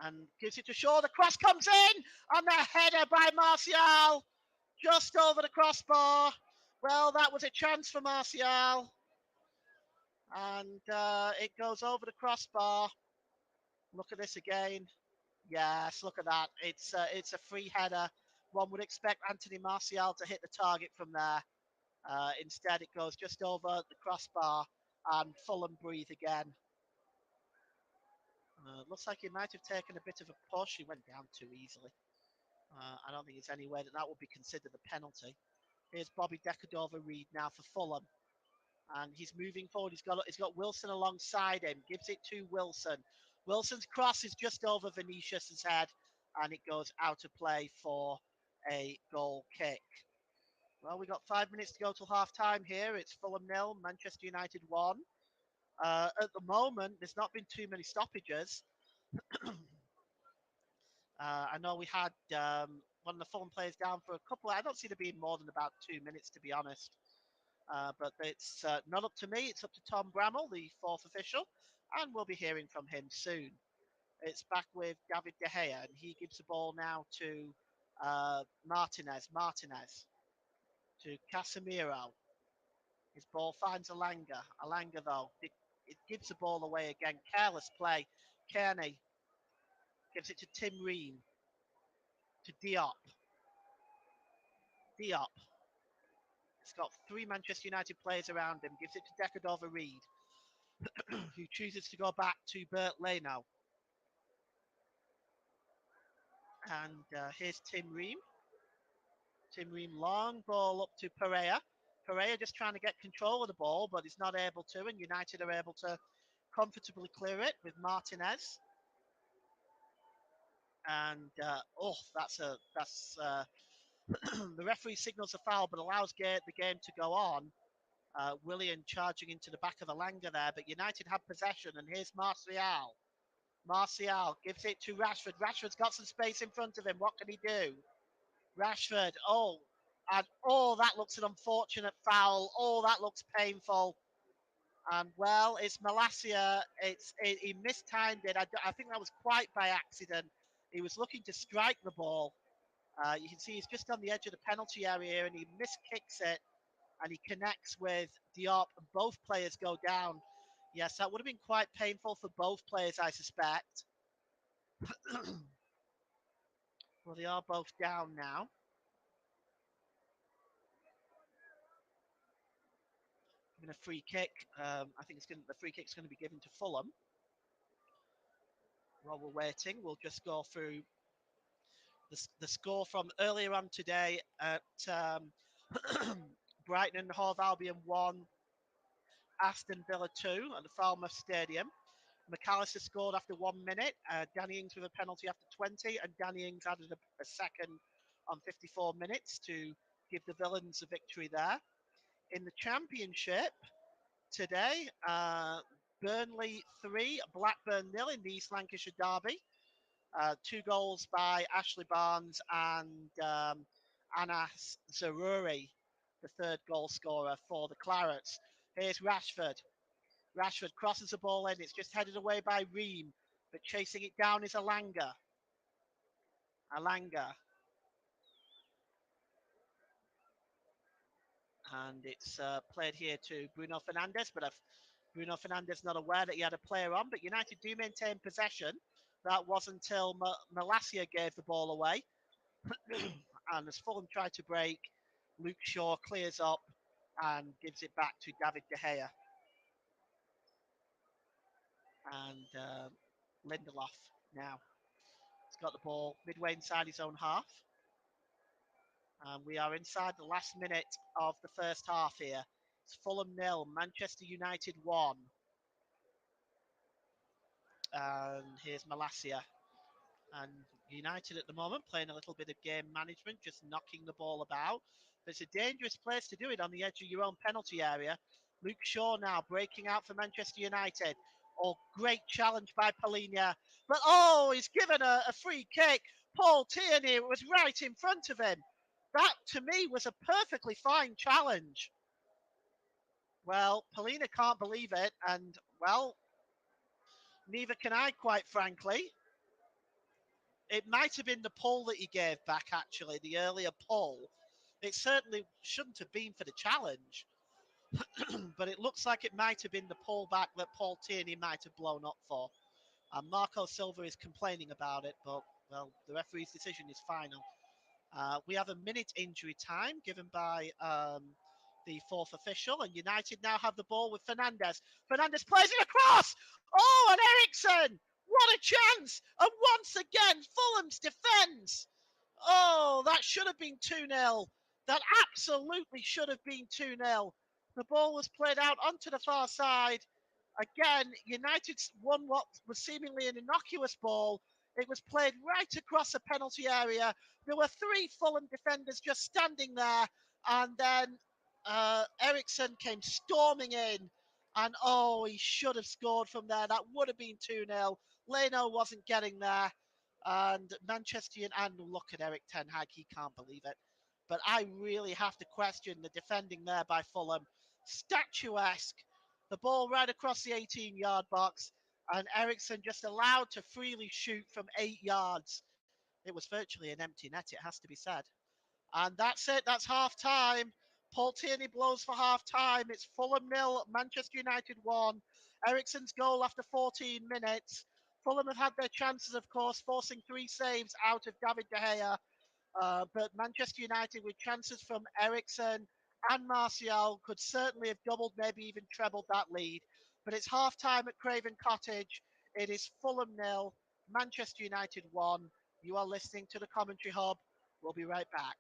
And gives it to Shaw. The cross comes in. And the header by Martial. Just over the crossbar. Well, that was a chance for Martial. And it goes over the crossbar. Look at this again. Yes, look at that. It's a free header. One would expect Anthony Martial to hit the target from there. Instead, it goes just over the crossbar, and Fulham breathe again. Looks like he might have taken a bit of a push. He went down too easily. I don't think there's any way that would be considered a penalty. Here's Bobby Decordova-Reid now for Fulham, and he's moving forward. He's got Wilson alongside him. Gives it to Wilson. Wilson's cross is just over Vinicius's head, and it goes out of play for a goal kick. Well, we got 5 minutes to go till half time here. It's Fulham 0, Manchester United 1. At the moment, there's not been too many stoppages. I know we had one of the Fulham players down for a couple. I don't see there being more than about 2 minutes, to be honest. But it's not up to me. It's up to Tom Bramall, the fourth official, and we'll be hearing from him soon. It's back with David De Gea, and he gives the ball now to Martinez. Martinez to Casemiro. His ball finds Alanga. Alanga, though, it gives the ball away again. Careless play. Kearney gives it to Tim Ream. To Diop. Diop. It's got three Manchester United players around him. Gives it to Decordova-Reid, who chooses to go back to Bert Leno. And here's Tim Ream. Tim Ream, long ball up to Pereira. Pereira just trying to get control of the ball, but he's not able to, and United are able to comfortably clear it with Martinez. And that's the referee signals a foul, but allows the game to go on. Willian charging into the back of Alanga there, but United have possession, and here's Martial. Martial gives it to Rashford. Rashford's got some space in front of him. What can he do? Rashford, that looks an unfortunate foul. Oh, that looks painful. And well, it's Malacia. He mistimed it. I think that was quite by accident. He was looking to strike the ball. You can see he's just on the edge of the penalty area, and he miskicks it, and he connects with Diop, and both players go down. Yes, that would have been quite painful for both players, I suspect. Well, they are both down now. Given a free kick. I think the free kick's going to be given to Fulham. While we're waiting, we'll just go through the score from earlier on today at Brighton and Hove Albion 1, Aston Villa 2 at the Falmouth Stadium. McAllister scored after 1 minute. Danny Ings with a penalty after 20, and Danny Ings added a second on 54 minutes to give the Villains a victory there. In the Championship today, Burnley 3, Blackburn 0 in the East Lancashire derby. 2 goals by Ashley Barnes and Anas Zaroury, the third goal scorer for the Clarets. Here's Rashford. Rashford crosses the ball in. It's just headed away by Ream, but chasing it down is Alanga. Alanga. And it's played here to Bruno Fernandes, but Bruno Fernandes not aware that he had a player on, but United do maintain possession. That was until Malacia gave the ball away. And as Fulham try to break, Luke Shaw clears up and gives it back to David De Gea. And Lindelof now. He's got the ball midway inside his own half. And we are inside the last minute of the first half here. It's Fulham nil, Manchester United 1. And here's Malacia. And United at the moment playing a little bit of game management, just knocking the ball about. But it's a dangerous place to do it on the edge of your own penalty area. Luke Shaw now breaking out for Manchester United. Oh, great challenge by Polina. But oh, he's given a free kick. Paul Tierney was right in front of him. That, to me, was a perfectly fine challenge. Well, Polina can't believe it. And, well, neither can I, quite frankly. It might have been the pull that he gave back, actually, the earlier pull. It certainly shouldn't have been for the challenge, but it looks like it might have been the pull back that Paul Tierney might have blown up for. And Marco Silva is complaining about it, but, well, the referee's decision is final. We have a minute injury time given by the fourth official, and United now have the ball with Fernandes. Fernandes plays it across! Oh, and Ericsson! What a chance! And once again, Fulham's defence! Oh, that should have been 2-0. That absolutely should have been 2-0. The ball was played out onto the far side. Again, United won what was seemingly an innocuous ball. It was played right across the penalty area. There were three Fulham defenders just standing there. And then Ericsson came storming in. And oh, he should have scored from there. That would have been 2-0. Leno wasn't getting there. And Manchester United, and look at Eric Ten Hag, he can't believe it. But I really have to question the defending there by Fulham. Statuesque. The ball right across the 18-yard box, and Ericsson just allowed to freely shoot from 8 yards. It was virtually an empty net, it has to be said. And that's it. That's half time. Paul Tierney blows for half time. It's Fulham nil, Manchester United 1. Ericsson's goal after 14 minutes. Fulham have had their chances, of course, forcing 3 saves out of David De Gea. But Manchester United, with chances from Ericsson and Martial, could certainly have doubled, maybe even trebled that lead. But it's half time at Craven Cottage. It is Fulham nil, Manchester United 1. You are listening to the Commentary Hub. We'll be right back.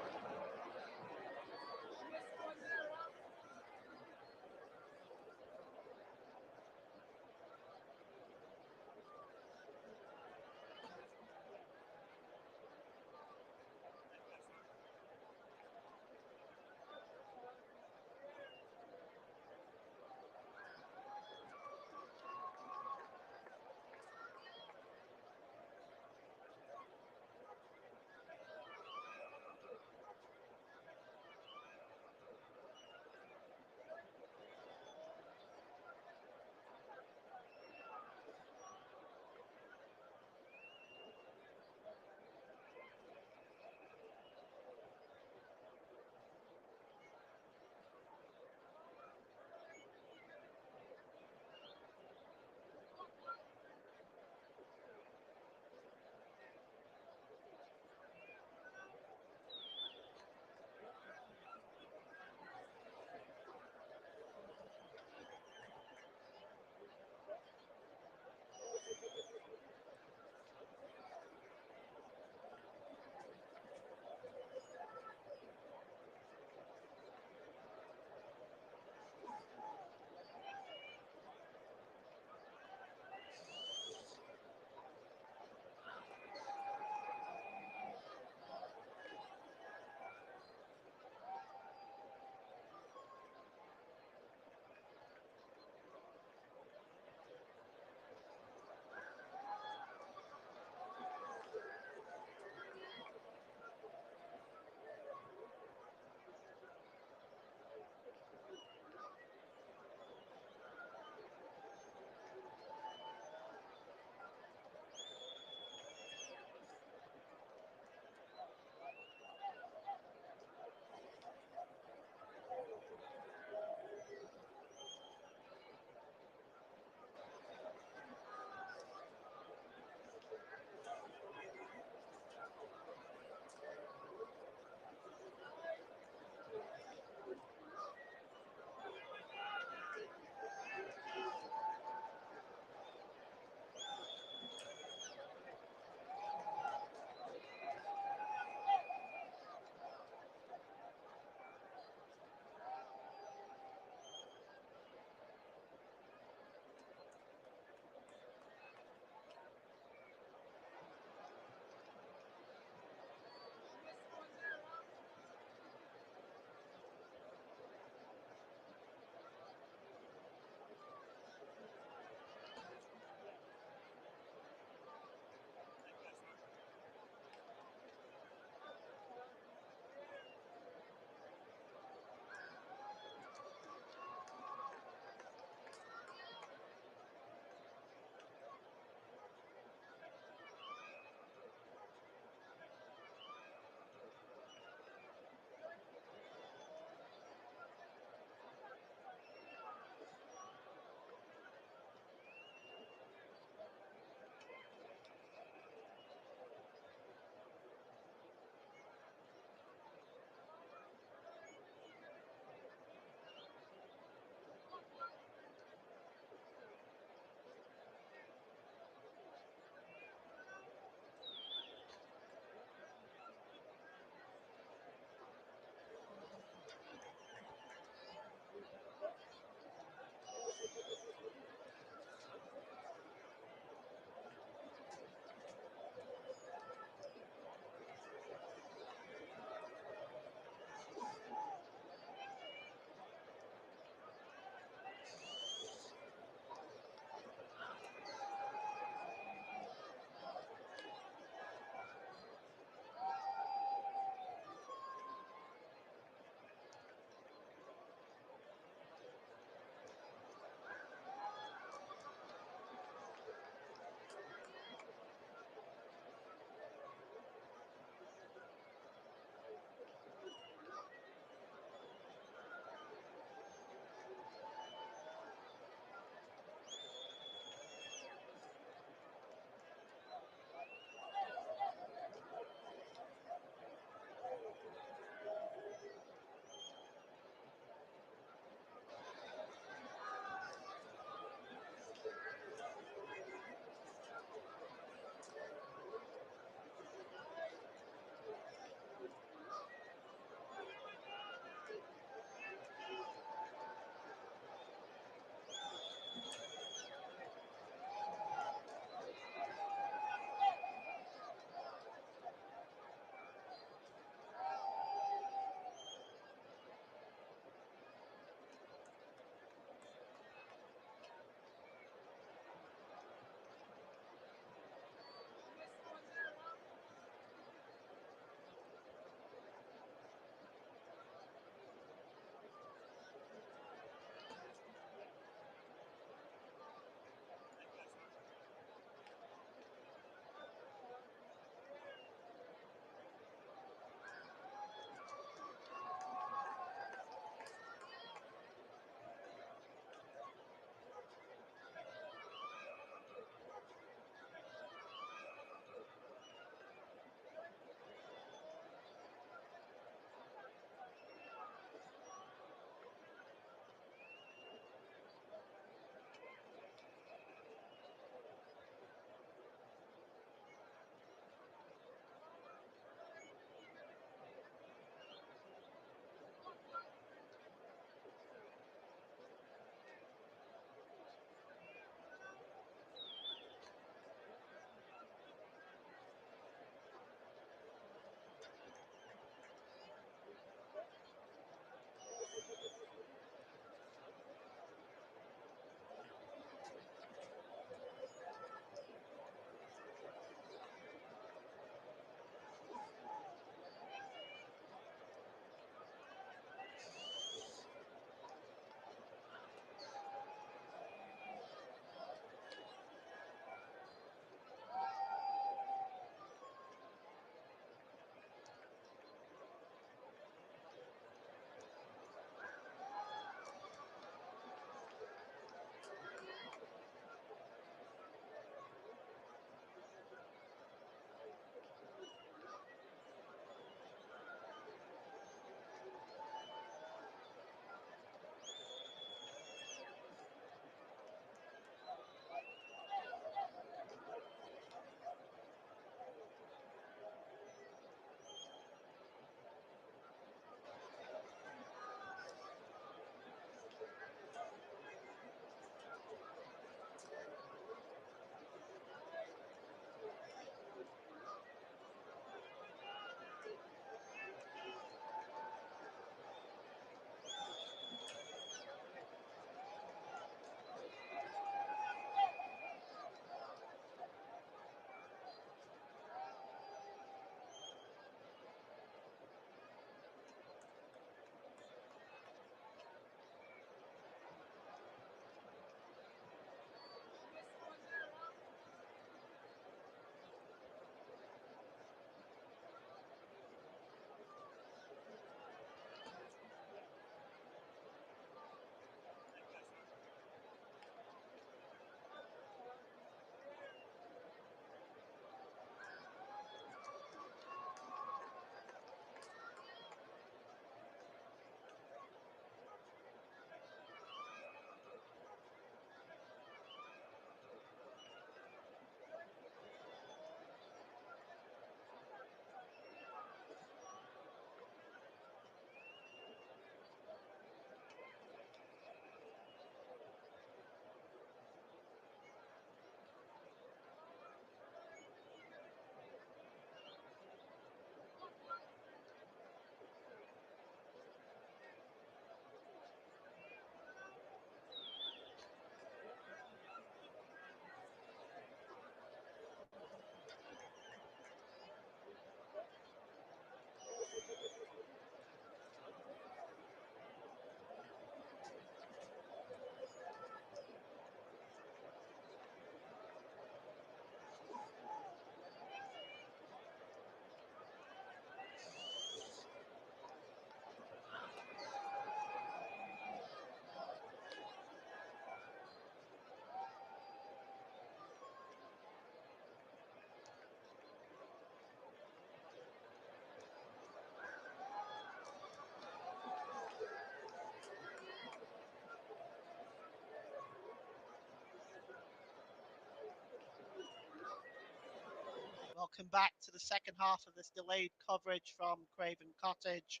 welcome back to the second half of this delayed coverage from Craven Cottage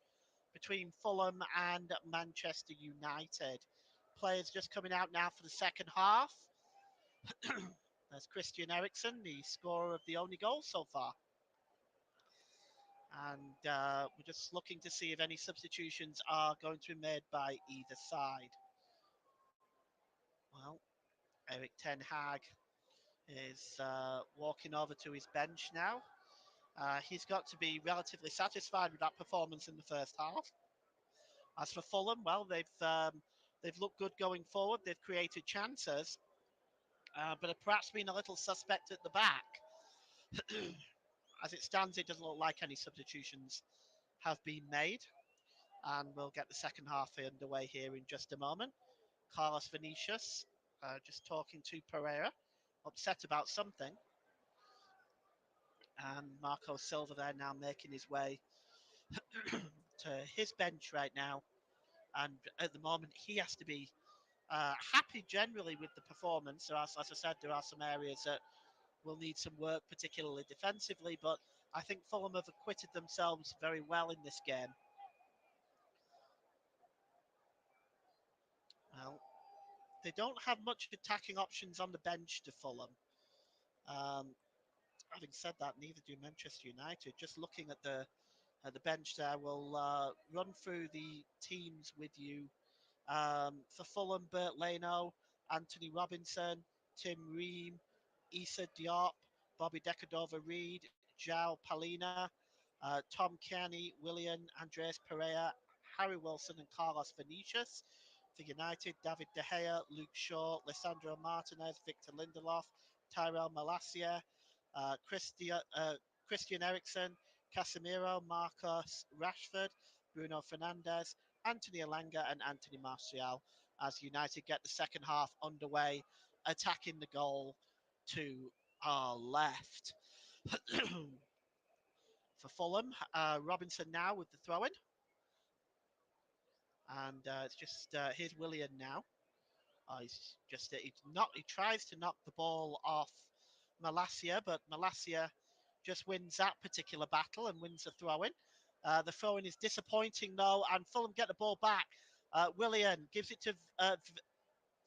between Fulham and Manchester United. Players just coming out now for the second half. There's Christian Eriksen, the scorer of the only goal so far. And we're just looking to see if any substitutions are going to be made by either side. Well, Eric Ten Hag is walking over to his bench now. He's got to be relatively satisfied with that performance in the first half. As for Fulham, well, they've looked good going forward. They've created chances, but have perhaps been a little suspect at the back. As it stands, it doesn't look like any substitutions have been made, and we'll get the second half underway here in just a moment. Carlos Vinicius just talking to Pereira, upset about something, and Marco Silva there now making his way to his bench right now. And at the moment, he has to be happy generally with the performance. As I said, there are some areas that will need some work, particularly defensively, but I think Fulham have acquitted themselves very well in this game. Well, they don't have much attacking options on the bench to Fulham. Um, Having said that, neither do Manchester United. Just looking at the bench there, we'll run through the teams with you. For Fulham, Bert Leno, Anthony Robinson, Tim Ream, Issa Diop, Bobby Decordova-Reid, João Palina, Tom Kearney, Willian, Andreas Pereira, Harry Wilson, and Carlos Vinicius. For United, David De Gea, Luke Shaw, Lisandro Martinez, Victor Lindelof, Tyrell Malacia, Christian Eriksen, Casemiro, Marcos Rashford, Bruno Fernandes, Anthony Elanga, and Anthony Martial as United get the second half underway, attacking the goal to our left. For Fulham, Robinson now with the throw-in. And it's just here's Willian now. He tries to knock the ball off Malacia, but Malacia just wins that particular battle and wins the throw-in. The throw-in is disappointing though, and Fulham get the ball back. Willian gives it to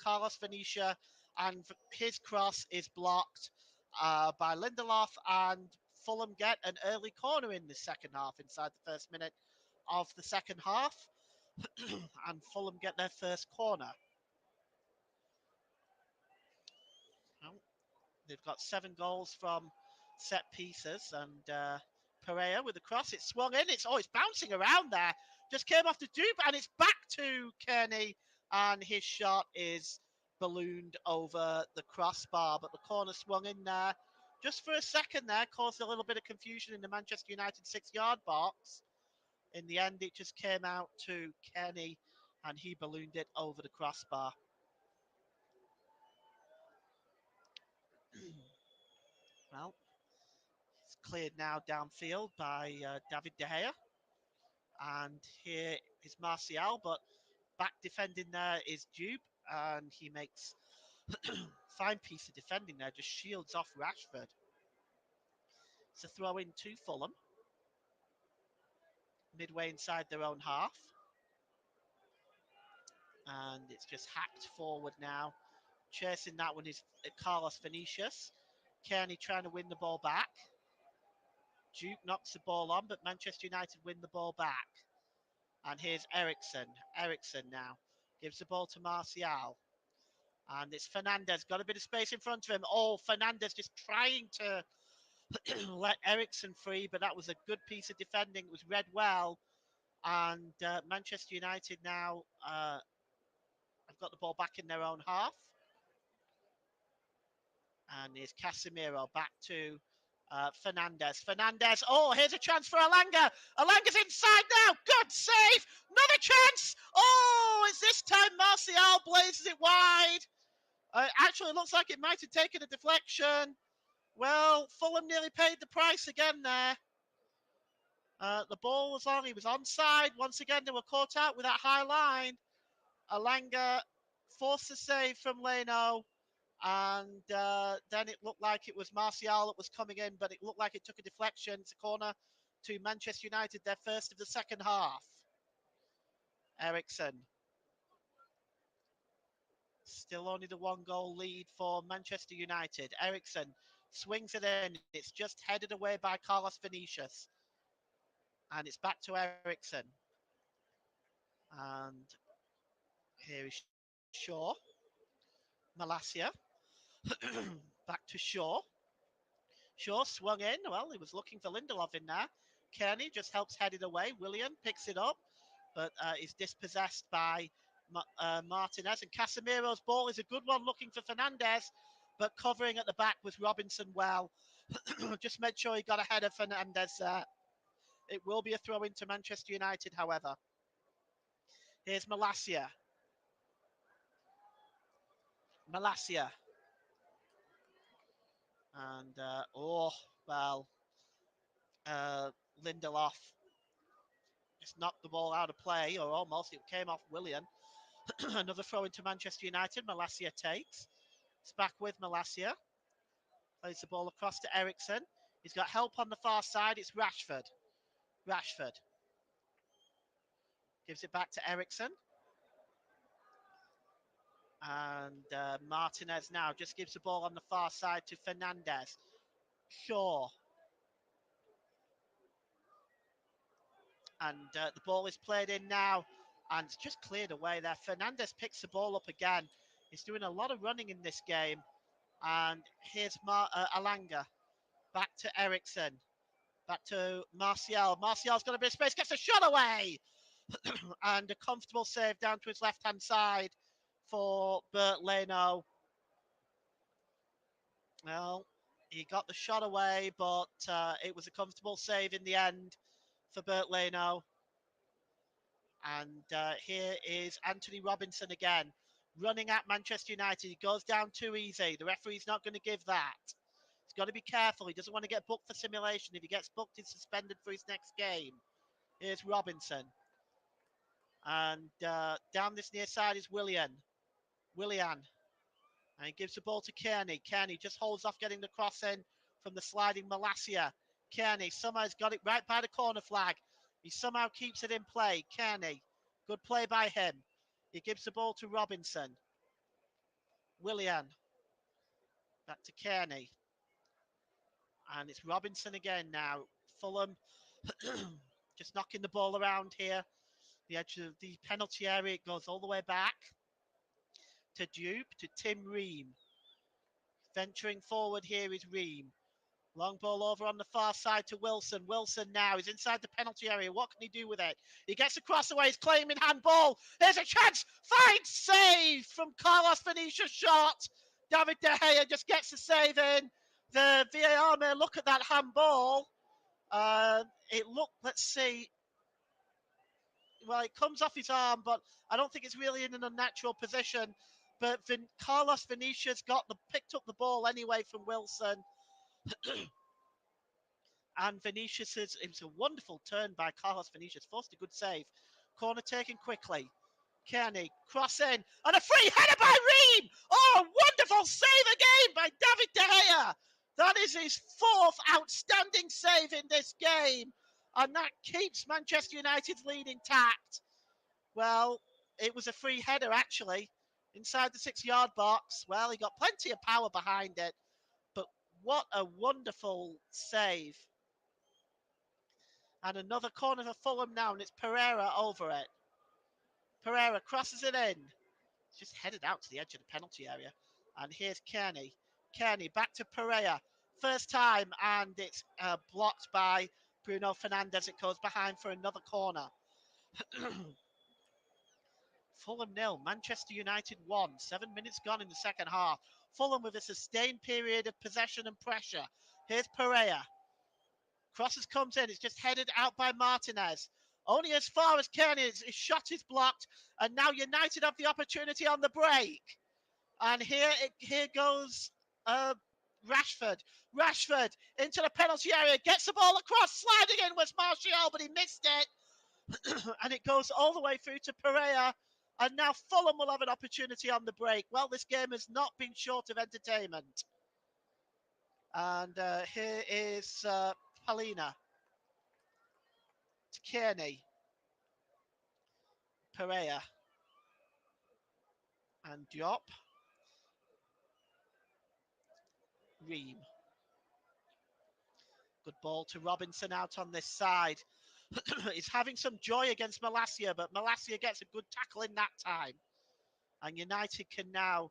Carlos Venetia, and his cross is blocked by Lindelof, and Fulham get an early corner in the second half inside the first minute of the second half, and Fulham get their first corner. Well, they've got 7 goals from set pieces, and Pereira with the cross. It's swung in. It's bouncing around there. Just came off the dupe, and it's back to Kearney, and his shot is ballooned over the crossbar, but the corner swung in there. Just for a second there, caused a little bit of confusion in the Manchester United 6-yard box. In the end, it just came out to Kearney, and he ballooned it over the crossbar. Well, it's cleared now downfield by David De Gea. And here is Martial, but back defending there is Jude, and he makes fine piece of defending there, just shields off Rashford. It's a throw in to Fulham, midway inside their own half. And it's just hacked forward now. Chasing that one is Carlos Vinicius. Kearney trying to win the ball back. Duke knocks the ball on, but Manchester United win the ball back. And here's Eriksen. Eriksen now gives the ball to Martial. And it's Fernandes. Got a bit of space in front of him. Oh, Fernandes just trying to let Eriksen free, but that was a good piece of defending. It was read well. And Manchester United now have got the ball back in their own half. And here's Casemiro back to Fernandes. Fernandes. Oh, here's a chance for Elanga. Elanga's inside now. Good save. Another chance. Oh, it's this time Martial blazes it wide. Actually, it looks like it might have taken a deflection. Well, Fulham nearly paid the price again there. The ball was on. He was onside. Once again, they were caught out with that high line. Elanga forced a save from Leno. And then it looked like it was Martial that was coming in, but it looked like it took a deflection. It's a corner to Manchester United, their first of the second half. Eriksen. Still only the one goal lead for Manchester United. Eriksen swings it in. It's just headed away by Carlos Vinicius. And it's back to Eriksen. And here is Shaw. Malacia. Back to Shaw. Shaw swung in. Well, he was looking for Lindelof in there. Kearney just helps head it away. Willian picks it up, but is dispossessed by Martinez. And Casemiro's ball is a good one, looking for Fernandez, but covering at the back was Robinson well. Just made sure he got ahead of Fernandez there. It will be a throw into Manchester United, however. Here's Malacia. Malacia. And, well, Lindelof just knocked the ball out of play, or almost. It came off Willian. Another throw into Manchester United. Malacia takes. It's back with Malacia. Plays the ball across to Eriksen. He's got help on the far side. It's Rashford. Rashford gives it back to Eriksen. And Martinez now just gives the ball on the far side to Fernandez. Shaw. And the ball is played in now. And it's just cleared away there. Fernandez picks the ball up again. He's doing a lot of running in this game. And here's Alanga. Back to Eriksen. Back to Martial. Martial's got a bit of space. Gets a shot away. And a comfortable save down to his left-hand side for Bert Leno. Well, he got the shot away, but it was a comfortable save in the end for Bert Leno. And here is Anthony Robinson again, running at Manchester United. He goes down too easy. The referee's not going to give that. He's got to be careful. He doesn't want to get booked for simulation. If he gets booked, he's suspended for his next game. Here's Robinson. And down this near side is Willian. And he gives the ball to Kearney. Kearney just holds off getting the cross in from the sliding Malacia. Kearney somehow has got it right by the corner flag. He somehow keeps it in play. Kearney, good play by him. He gives the ball to Robinson. Willian. Back to Kearney. And it's Robinson again now. Fulham just knocking the ball around here. The edge of the penalty area. It goes all the way back to Dupe, to Tim Ream. Venturing forward here is Ream. Long ball over on the far side to Wilson. Wilson now is inside the penalty area. What can he do with it? He gets across the way. He's claiming handball. There's a chance. Fine save from Carlos Vinicius shot. David De Gea just gets the save in. The VAR may look at that handball. It looked, let's see. Well, it comes off his arm, but I don't think it's really in an unnatural position. But Carlos Vinicius picked up the ball anyway from Wilson. And Vinicius, it was a wonderful turn by Carlos Vinicius. Forced a good save. Corner taken quickly. Kearney, cross in, and a free header by Ream! Oh, a wonderful save again by David De Gea! That is his fourth outstanding save in this game. And that keeps Manchester United's lead intact. Well, it was a free header, actually, inside the 6-yard box. Well, he got plenty of power behind it. But what a wonderful save. And another corner for Fulham now, and it's Pereira over it. Pereira crosses it in. It's just headed out to the edge of the penalty area. And here's Kearney. Kearney back to Pereira. First time, and it's blocked by Bruno Fernandes. It goes behind for another corner. Fulham 0, Manchester United 1. 7 minutes gone in the second half. Fulham with a sustained period of possession and pressure. Here's Pereira. Crosses comes in. It's just headed out by Martinez. Only as far as Kearney. His shot is blocked. And now United have the opportunity on the break. And here goes Rashford. Rashford into the penalty area. Gets the ball across. Sliding in was Martial, but he missed it. And it goes all the way through to Pereira. And now Fulham will have an opportunity on the break. Well, this game has not been short of entertainment. And here is Palina to Kearney, Pereira, and Diop. Ream. Good ball to Robinson out on this side. He's having some joy against Malacia, but Malacia gets a good tackle in that time. And United can now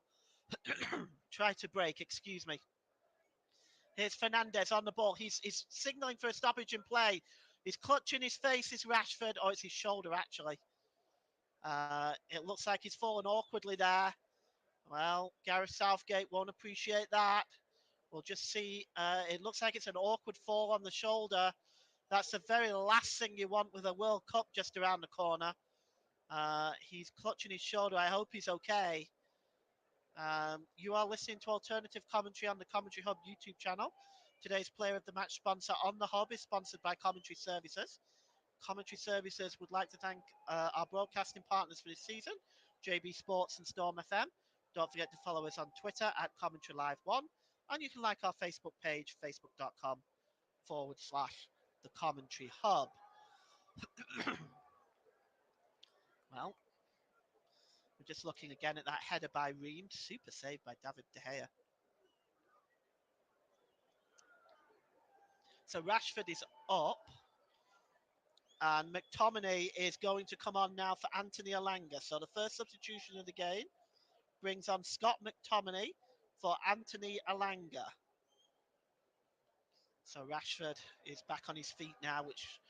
try to break, excuse me. Here's Fernandez on the ball. He's signalling for a stoppage in play. He's clutching his face, is Rashford. Oh, it's his shoulder, actually. It looks like he's fallen awkwardly there. Well, Gareth Southgate won't appreciate that. We'll just see. It looks like it's an awkward fall on the shoulder. That's the very last thing you want with a World Cup just around the corner. He's clutching his shoulder. I hope he's okay. You are listening to alternative commentary on the Commentary Hub YouTube channel. Today's player of the match sponsor on the Hub is sponsored by Commentary Services. Commentary Services would like to thank our broadcasting partners for this season, JB Sports and Storm FM. Don't forget to follow us on Twitter at Commentary Live 1. And you can like our Facebook page, facebook.com/The Commentary Hub. Well, we're just looking again at that header by Ream. Super save by David De Gea. So Rashford is up. And McTominay is going to come on now for Anthony Elanga. So the first substitution of the game brings on Scott McTominay for Anthony Elanga. So Rashford is back on his feet now, which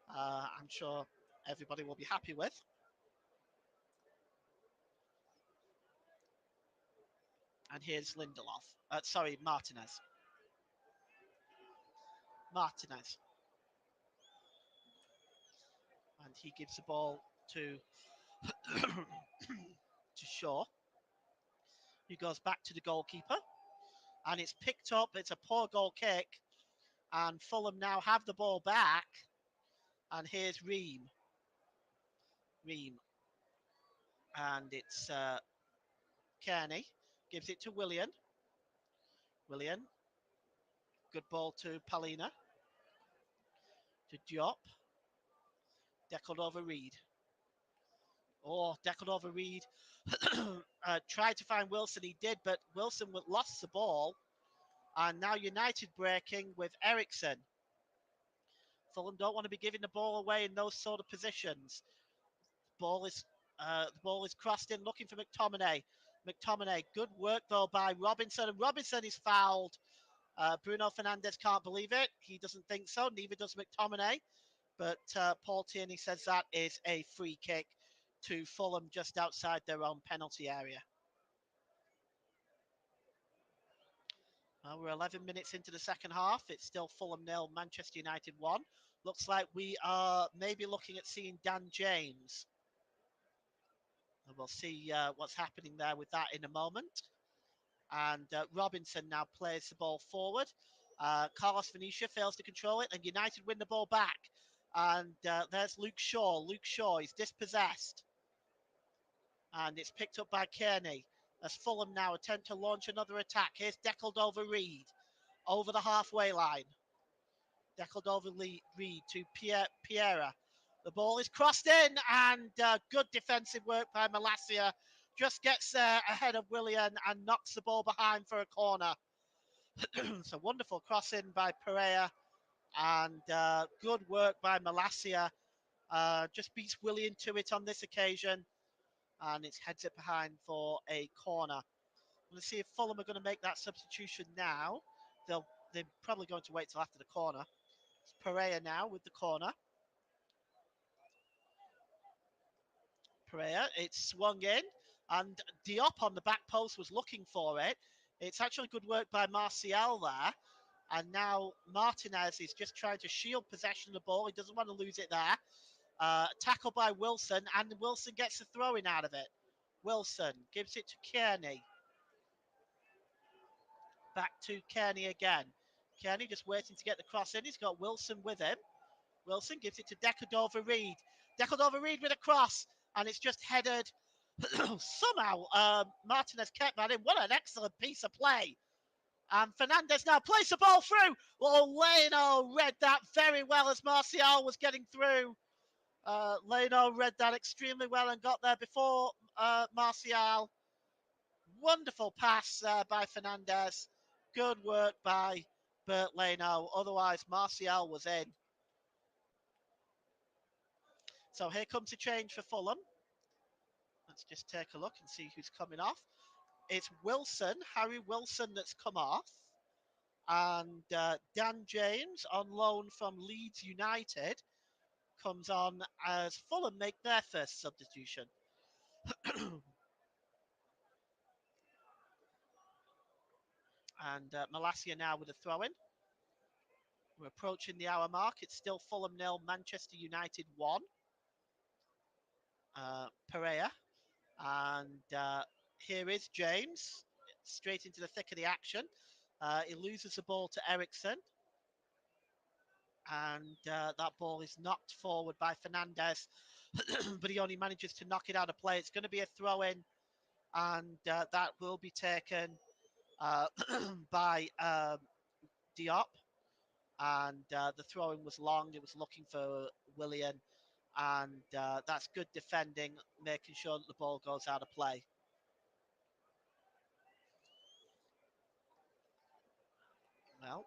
I'm sure everybody will be happy with. And here's Lindelof. Sorry, Martinez. Martinez. And he gives the ball to to Shaw. He goes back to the goalkeeper. And it's picked up. It's a poor goal kick. And Fulham now have the ball back. And here's Ream. And it's Kearney. Gives it to Willian. Good ball to Palina. To Diop. Deckled over Reed. Oh, deckled over Reed. Tried to find Wilson. He did, but Wilson lost the ball. And now United breaking with Ericsson. Fulham don't want to be giving the ball away in those sort of positions. The ball is crossed in, looking for McTominay. Good work though by Robinson, and Robinson is fouled. Bruno Fernandes can't believe it. He doesn't think so. Neither does McTominay. But Paul Tierney says that is a free kick to Fulham just outside their own penalty area. We're 11 minutes into the second half. It's still Fulham 0, Manchester United 1. Looks like we are maybe looking at seeing Dan James. And we'll see what's happening there with that in a moment. And Robinson now plays the ball forward. Carlos Venetia fails to control it, and United win the ball back. And there's Luke Shaw. Luke Shaw is dispossessed. And it's picked up by Kearney. As Fulham now attempt to launch another attack. Here's deckled over Reed. Over the halfway line. Deckled over Reed to Piera. The ball is crossed in, and good defensive work by Malacia. Just gets there ahead of Willian and knocks the ball behind for a corner. So wonderful crossing by Pereira, and good work by Malacia. Just beats Willian to it on this occasion, and it heads it behind for a corner. We'll see if Fulham are going to make that substitution now. They're probably going to wait till after the corner. It's Pereira now with the corner. Pereira, it's swung in, and Diop on the back post was looking for it. It's actually good work by Martial there. And now Martinez is just trying to shield possession of the ball. He doesn't want to lose it there. Tackle by Wilson, and Wilson gets the throw-in out of it. Wilson gives it to Kearney. Back to Kearney again. Kearney just waiting to get the cross in. He's got Wilson with him. Wilson gives it to Decordova Reed. Decordova Reed with a cross, and it's just headed Somehow, Martinez kept that in. What an excellent piece of play. And Fernandez now plays the ball through. Oh, Leno read that very well as Martial was getting through. Leno read that extremely well and got there before Martial. Wonderful pass by Fernandez. Good work by Bert Leno. Otherwise, Martial was in. So here comes a change for Fulham. Let's just take a look and see who's coming off. It's Wilson, Harry Wilson, that's come off. And Dan James, on loan from Leeds United, comes on as Fulham make their first substitution. And Malacia now with a throw in. We're approaching the hour mark. It's still Fulham nil, Manchester United 1. Pereira. And here is James, straight into the thick of the action. He loses the ball to Ericsson. And that ball is knocked forward by Fernandez, but he only manages to knock it out of play. It's going to be a throw in, and that will be taken uh, by Diop. And the throw in was long. It was looking for Willian, and that's good defending, making sure that the ball goes out of play. Well,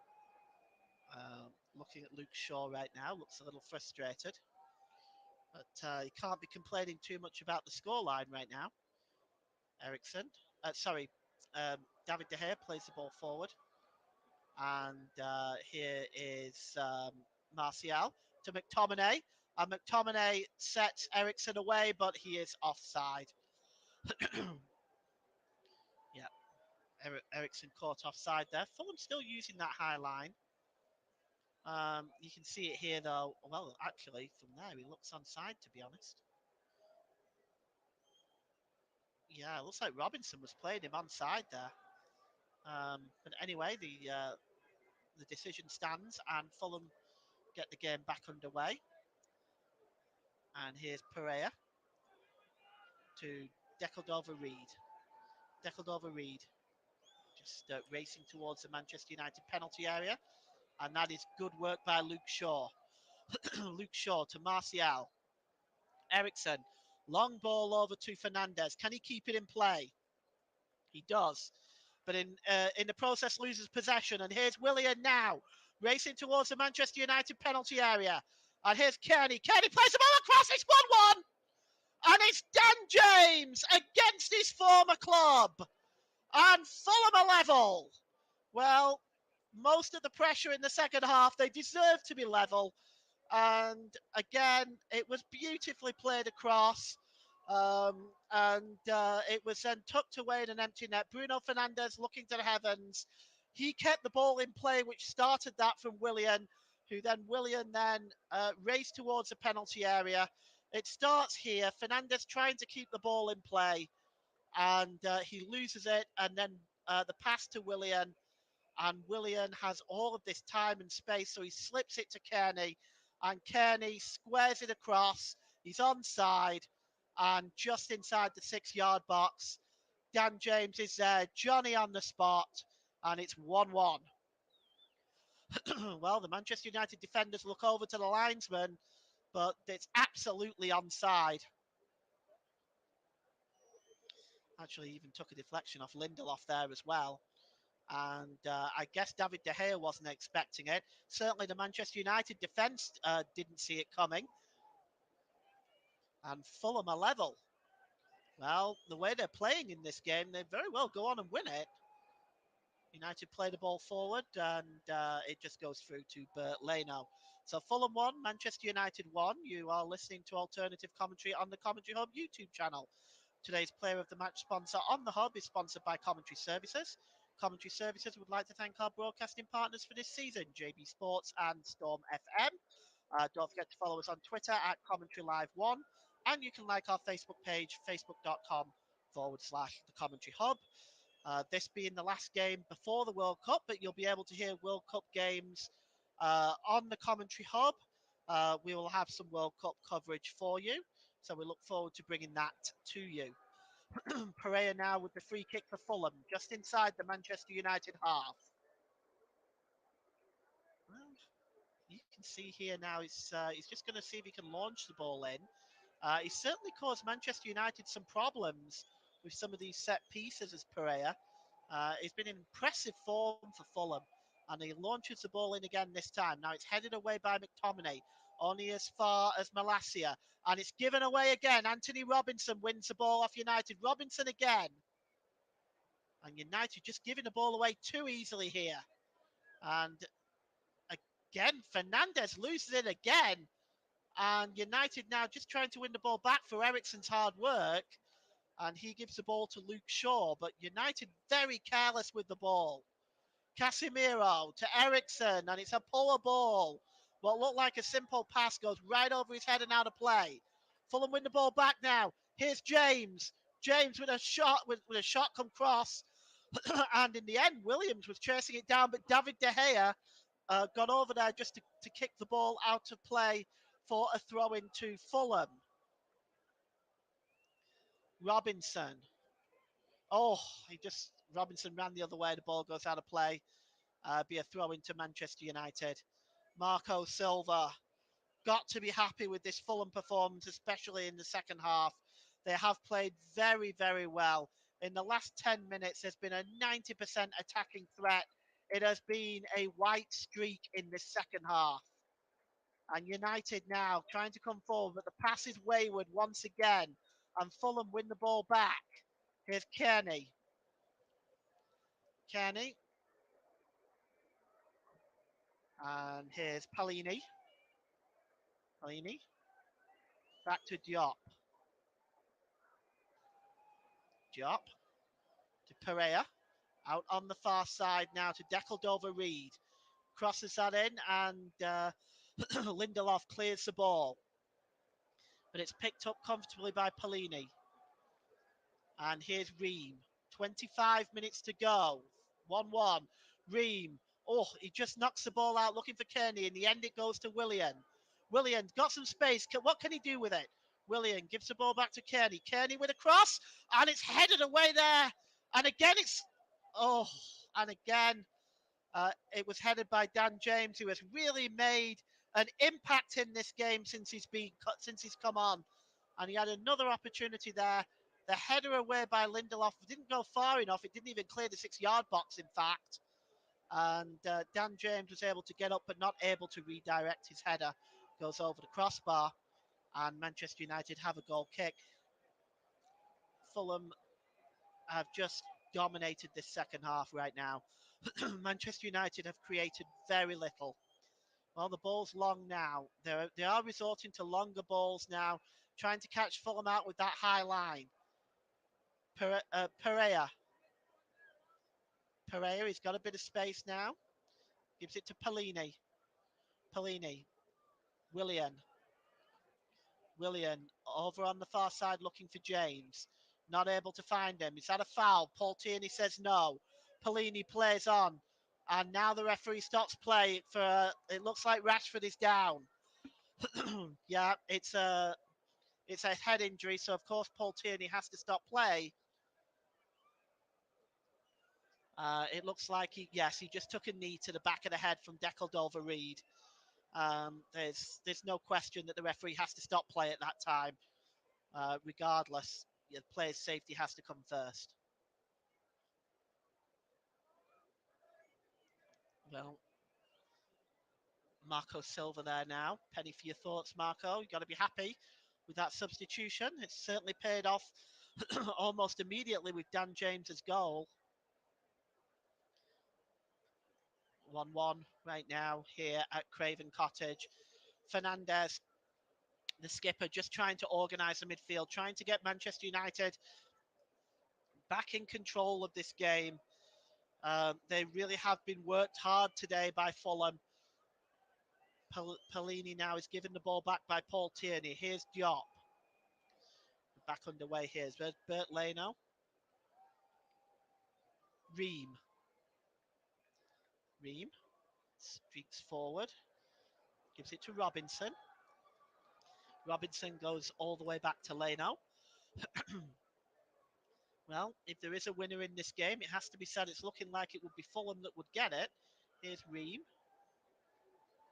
looking at Luke Shaw right now, looks a little frustrated, but he can't be complaining too much about the scoreline right now. Ericsson, sorry, David De Gea plays the ball forward, and here is Martial to McTominay, and McTominay sets Ericsson away, but he is offside. Yeah, Ericsson caught offside there. Fulham still using that high line. You can see it here though. Well, actually, from there, he looks onside, to be honest. Yeah, it looks like Robinson was playing him onside there. But anyway, the decision stands, and Fulham get the game back underway. And here's Pereira to Decordova Reed. Decordova Reed just racing towards the Manchester United penalty area. And that is good work by Luke Shaw. Luke Shaw to Martial. Ericsson. Long ball over to Fernandez. Can he keep it in play? He does. But in the process loses possession. And here's Willian now. Racing towards the Manchester United penalty area. And here's Kearney. Kearney plays the ball across. It's 1-1. And it's Dan James against his former club. And Fulham are level. Well, most of the pressure in the second half, they deserve to be level. And again, it was beautifully played across. And it was then tucked away in an empty net. Bruno Fernandes looking to the heavens. He kept the ball in play, which started that from Willian, who then raced towards the penalty area. It starts here. Fernandes trying to keep the ball in play, and he loses it. And then the pass to Willian, and Willian has all of this time and space, so he slips it to Kearney, and Kearney squares it across. He's onside, and just inside the 6-yard box, Dan James is there, Johnny on the spot, and it's 1-1. Well, the Manchester United defenders look over to the linesman, but it's absolutely onside. Actually, even took a deflection off Lindelof there as well. And I guess David De Gea wasn't expecting it. Certainly the Manchester United defence didn't see it coming. And Fulham are level. Well, the way they're playing in this game, they very well go on and win it. United play the ball forward, and it just goes through to Bert Leno. So Fulham 1, Manchester United 1. You are listening to alternative commentary on the Commentary Hub YouTube channel. Today's player of the match sponsor on the Hub is sponsored by Commentary Services. Commentary Services would like to thank our broadcasting partners for this season, JB Sports and Storm FM. Don't forget to follow us on Twitter at Commentary Live 1. And you can like our Facebook page, facebook.com/the Commentary Hub. This being the last game before the World Cup, but you'll be able to hear World Cup games on the Commentary Hub. We will have some World Cup coverage for you, so we look forward to bringing that to you. Pereira now with the free kick for Fulham, just inside the Manchester United half. Well, you can see here now he's just going to see if he can launch the ball in. He's certainly caused Manchester United some problems with some of these set pieces as Pereira. He's been in impressive form for Fulham, and he launches the ball in again this time. Now it's headed away by McTominay, only as far as Malacia, and it's given away again. Anthony Robinson wins the ball off United. Robinson again, and United just giving the ball away too easily here. And again, Fernandez loses it again, and United now just trying to win the ball back for Ericsson's hard work, and he gives the ball to Luke Shaw, but United very careless with the ball. Casemiro to Ericsson, and it's a poor ball. What looked like a simple pass goes right over his head and out of play. Fulham win the ball back now. Here's James. James with a shot, with a shot come cross, and in the end, Williams was chasing it down, but David De Gea got over there just to kick the ball out of play for a throw into Fulham. Robinson. Oh, Robinson ran the other way. The ball goes out of play. Be a throw into Manchester United. Marco Silva got to be happy with this Fulham performance, especially in the second half. They have played very, very well. In the last 10 minutes, there's been a 90% attacking threat. It has been a white streak in this second half. And United now trying to come forward, but the pass is wayward once again. And Fulham win the ball back. Here's Kearney. Kearney. And here's Palini. Palini. Back to Diop. Diop to Pereira. Out on the far side now to Decordova-Reid. Crosses that in, and Lindelof clears the ball. But it's picked up comfortably by Palini. And here's Ream. 25 minutes to go. 1-1. Ream. Oh, he just knocks the ball out looking for Kearney. In the end, it goes to Willian. Willian got some space. What can he do with it? Willian gives the ball back to Kearney. Kearney with a cross, and it's headed away there. And again, it was headed by Dan James, who has really made an impact in this game since he's come on. And he had another opportunity there. The header away by Lindelof didn't go far enough. It didn't even clear the 6-yard box, in fact. And Dan James was able to get up, but not able to redirect his header. Goes over the crossbar, and Manchester United have a goal kick. Fulham have just dominated this second half right now. Manchester United have created very little. Well, the ball's long now. They are resorting to longer balls now, trying to catch Fulham out with that high line. Pereira. Pereira, he's got a bit of space now. Gives it to Palini. Palini. Willian. Willian over on the far side looking for James. Not able to find him. Is that a foul? Paul Tierney says no. Palini plays on. And now the referee stops play for, it looks like Rashford is down. Yeah, it's a head injury. So, of course, Paul Tierney has to stop play. It looks like he just took a knee to the back of the head from Decordova-Reid. There's no question that the referee has to stop play at that time. Regardless, the player's safety has to come first. Well, Marco Silva there now. Penny for your thoughts, Marco. You've got to be happy with that substitution. It's certainly paid off almost immediately with Dan James's goal. 1-1 right now here at Craven Cottage. Fernandez, the skipper, just trying to organise the midfield, trying to get Manchester United back in control of this game. They really have been worked hard today by Fulham. Palini now is giving the ball back by Paul Tierney. Here's Diop. Back underway here is Bert Leno. Ream. Ream streaks forward. Gives it to Robinson. Robinson goes all the way back to Leno. Well, if there is a winner in this game, it has to be said it's looking like it would be Fulham that would get it. Here's Ream.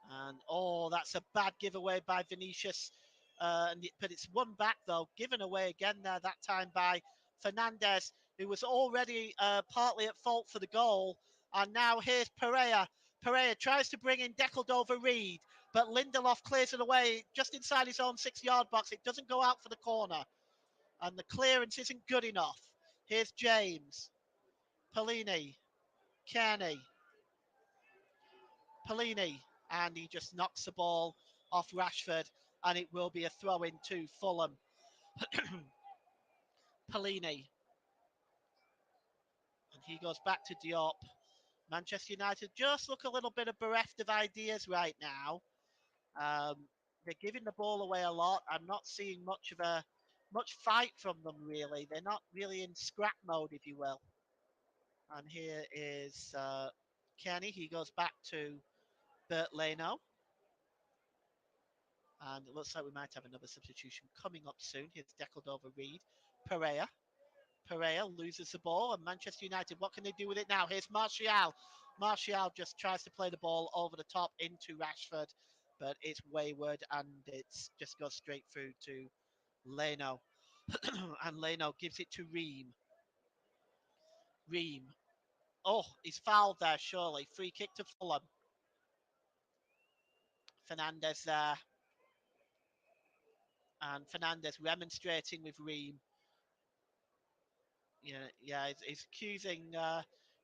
And oh, that's a bad giveaway by Vinicius. But it's won back though, given away again there that time by Fernandez, who was already partly at fault for the goal. And now here's Pereira. Pereira tries to bring in Deckled over Reed, but Lindelof clears it away just inside his own 6 yard box. It doesn't go out for the corner, and the clearance isn't good enough. Here's James, Pellini, Kearney, Pellini, and he just knocks the ball off Rashford, and it will be a throw in to Fulham. Pellini, and he goes back to Diop. Manchester United just look a little bit of bereft of ideas right now. Um, they're giving the ball away a lot. I'm not seeing much fight from them really. They're not really in scrap mode, if you will. And here is Kenny. He goes back to Bert Leno. And it looks like we might have another substitution coming up soon. Here's deckled over Reed. Pereira. Pereira loses the ball. And Manchester United, what can they do with it now? Here's Martial. Martial just tries to play the ball over the top into Rashford. But it's wayward and it just goes straight through to Leno. And Leno gives it to Ream. Ream. Oh, he's fouled there, surely. Free kick to Fulham. Fernandez there. And Fernandez remonstrating with Ream. Yeah, he's accusing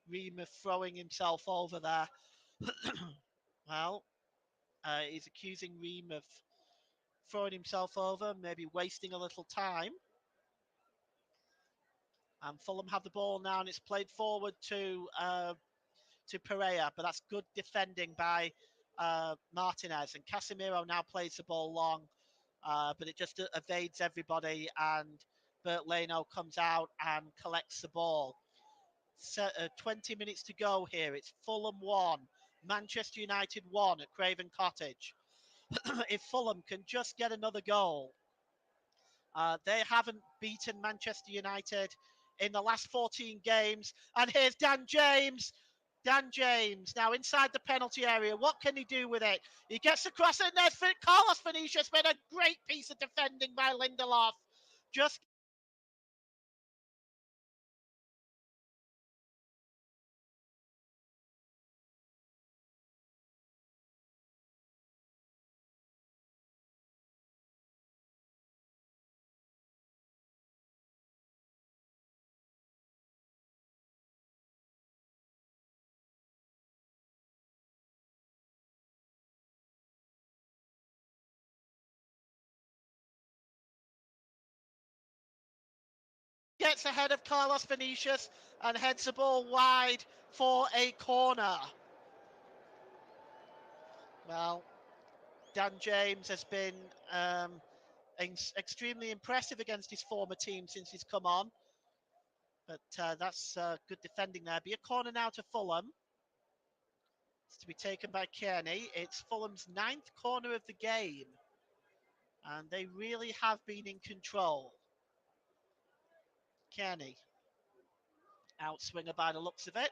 Ream of throwing himself over there. Well, he's accusing Ream of throwing himself over, maybe wasting a little time. And Fulham have the ball now, and it's played forward to Pereira, but that's good defending by Martinez. And Casemiro now plays the ball long, but it just evades everybody. And Bert Leno comes out and collects the ball. 20 minutes to go here. It's Fulham 1, Manchester United 1 at Craven Cottage. If Fulham can just get another goal, they haven't beaten Manchester United in the last 14 games. And here's Dan James. Dan James now inside the penalty area. What can he do with it? He gets across it, and there's Carlos Vinicius with a great piece of defending by Lindelof. Just gets ahead of Carlos Vinicius and heads the ball wide for a corner. Well, Dan James has been extremely impressive against his former team since he's come on. But that's good defending there. Be a corner now to Fulham. It's to be taken by Kearney. It's Fulham's ninth corner of the game. And they really have been in control. Kearney. Outswinger by the looks of it.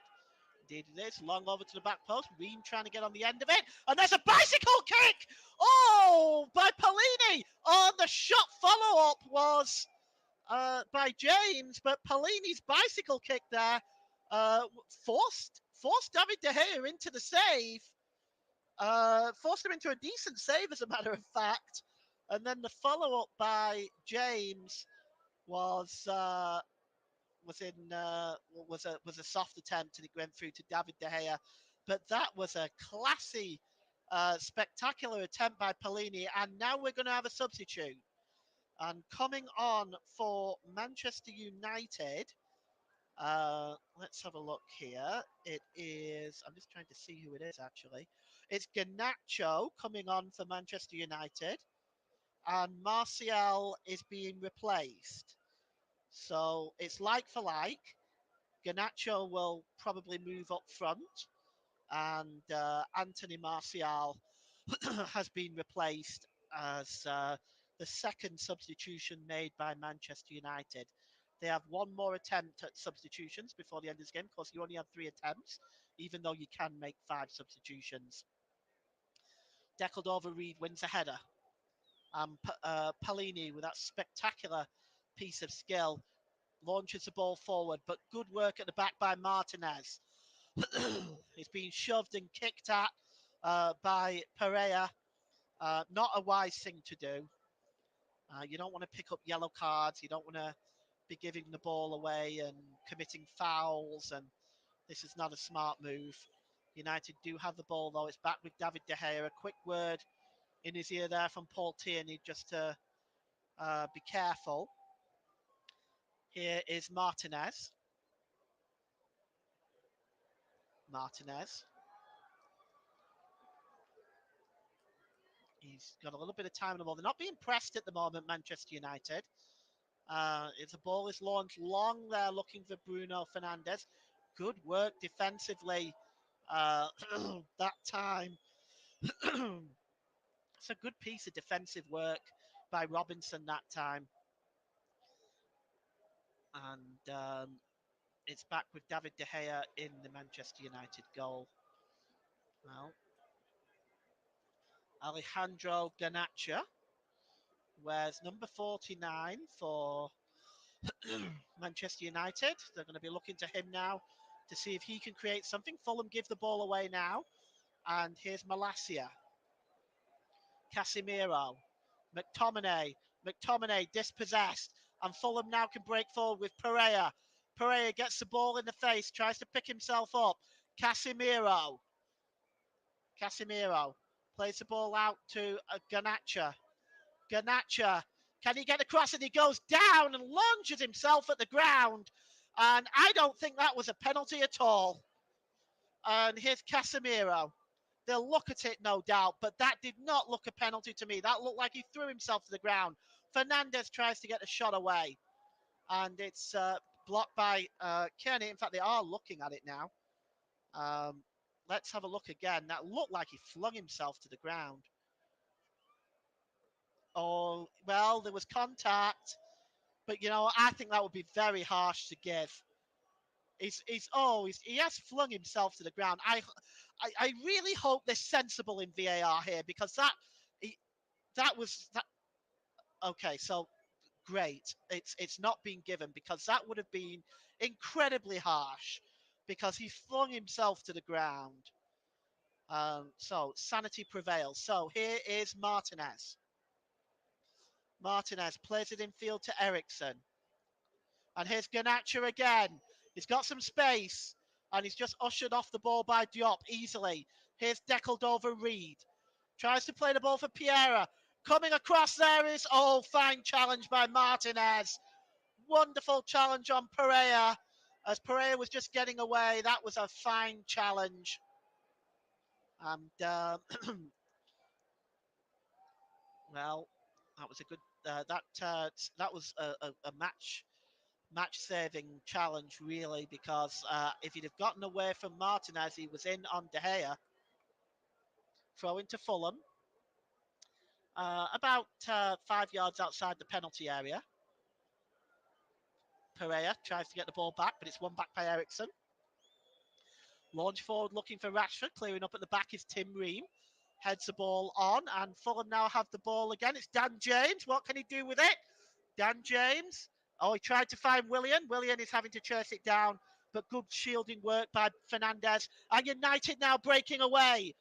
Indeed it is. Long over to the back post. Ream trying to get on the end of it. And there's a bicycle kick! Oh, by Pellini! Oh, the shot follow-up was by James, but Pellini's bicycle kick there forced David De Gea into the save. Forced him into a decent save, as a matter of fact. And then the follow-up by James was was a soft attempt, and it went through to David De Gea. But that was a classy, spectacular attempt by Pellini. And now we're going to have a substitute. And coming on for Manchester United, let's have a look here. It is, I'm just trying to see who it is actually. It's Garnacho coming on for Manchester United, and Martial is being replaced. So it's like for like. Garnacho will probably move up front, and Anthony Martial has been replaced as the second substitution made by Manchester United. They have one more attempt at substitutions before the end of this game. Of course, you only have 3 attempts, even though you can make 5 substitutions. Deckled over Reed wins a header. Palini, with that spectacular piece of skill, launches the ball forward, but good work at the back by Martinez. It's being shoved and kicked at by Pereira. Not a wise thing to do. You don't want to pick up yellow cards. You don't want to be giving the ball away and committing fouls. And this is not a smart move. United do have the ball, though. It's back with David De Gea. A quick word in his ear there from Paul Tierney just to be careful. Here is Martinez. Martinez. He's got a little bit of time on the ball. They're not being pressed at the moment, Manchester United. If the ball is launched long there, looking for Bruno Fernandes. Good work defensively that time. It's a good piece of defensive work by Robinson that time. And it's back with David De Gea in the Manchester United goal. Well, Alejandro Garnacha wears number 49 for Manchester United. They're going to be looking to him now to see if he can create something. Fulham give the ball away now. And here's Malacia. Casemiro. McTominay dispossessed. And Fulham now can break forward with Pereira. Pereira gets the ball in the face, tries to pick himself up. Casemiro plays the ball out to Garnacha. Garnacha, can he get across? And he goes down and lunges himself at the ground. And I don't think that was a penalty at all. And here's Casemiro. They'll look at it, no doubt, but that did not look a penalty to me. That looked like he threw himself to the ground. Fernandes tries to get the shot away, and it's blocked by Kearney. In fact, they are looking at it now. Let's have a look again. That looked like he flung himself to the ground. Oh, well, there was contact, but I think that would be very harsh to give. He has flung himself to the ground. I really hope they're sensible in VAR here, because that was that. Okay, so great. It's not been given, because that would have been incredibly harsh, because he flung himself to the ground. So sanity prevails. So here is Martinez. Martinez plays it in field to Ericsson. And here's Garnacha again. He's got some space. And he's just ushered off the ball by Diop easily. Here's deckled over Reed. Tries to play the ball for Piera. Coming across there is, fine challenge by Martinez. Wonderful challenge on Pereira. As Pereira was just getting away, that was a fine challenge. And, well, that was a good, that was a match-saving challenge, really, because if he'd have gotten away from Martinez, he was in on De Gea. Throw into Fulham. About 5 yards outside the penalty area. Pereira tries to get the ball back, but it's won back by Ericsson. Launch forward looking for Rashford. Clearing up at the back is Tim Ream. Heads the ball on, and Fulham now have the ball again. It's Dan James. What can he do with it? Dan James. Oh, he tried to find Willian. Willian is having to chase it down, but good shielding work by Fernandes. And United now breaking away.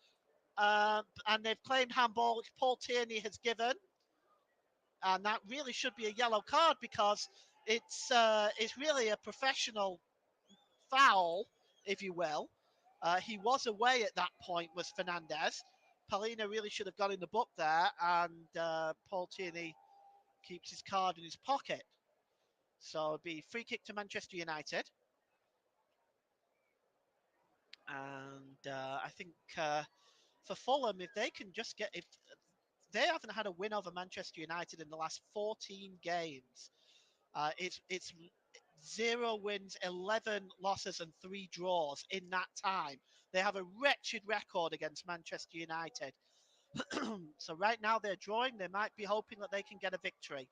And they've claimed handball, which Paul Tierney has given. And that really should be a yellow card, because it's really a professional foul, if you will. He was away at that point, was Fernandes. Palina really should have got in the book there, and Paul Tierney keeps his card in his pocket. So it'd be free kick to Manchester United. And I think for Fulham, if they can just if they haven't had a win over Manchester United in the last 14 games, it's 0 wins, 11 losses, and 3 draws in that time. They have a wretched record against Manchester United. So right now they're drawing. They might be hoping that they can get a victory.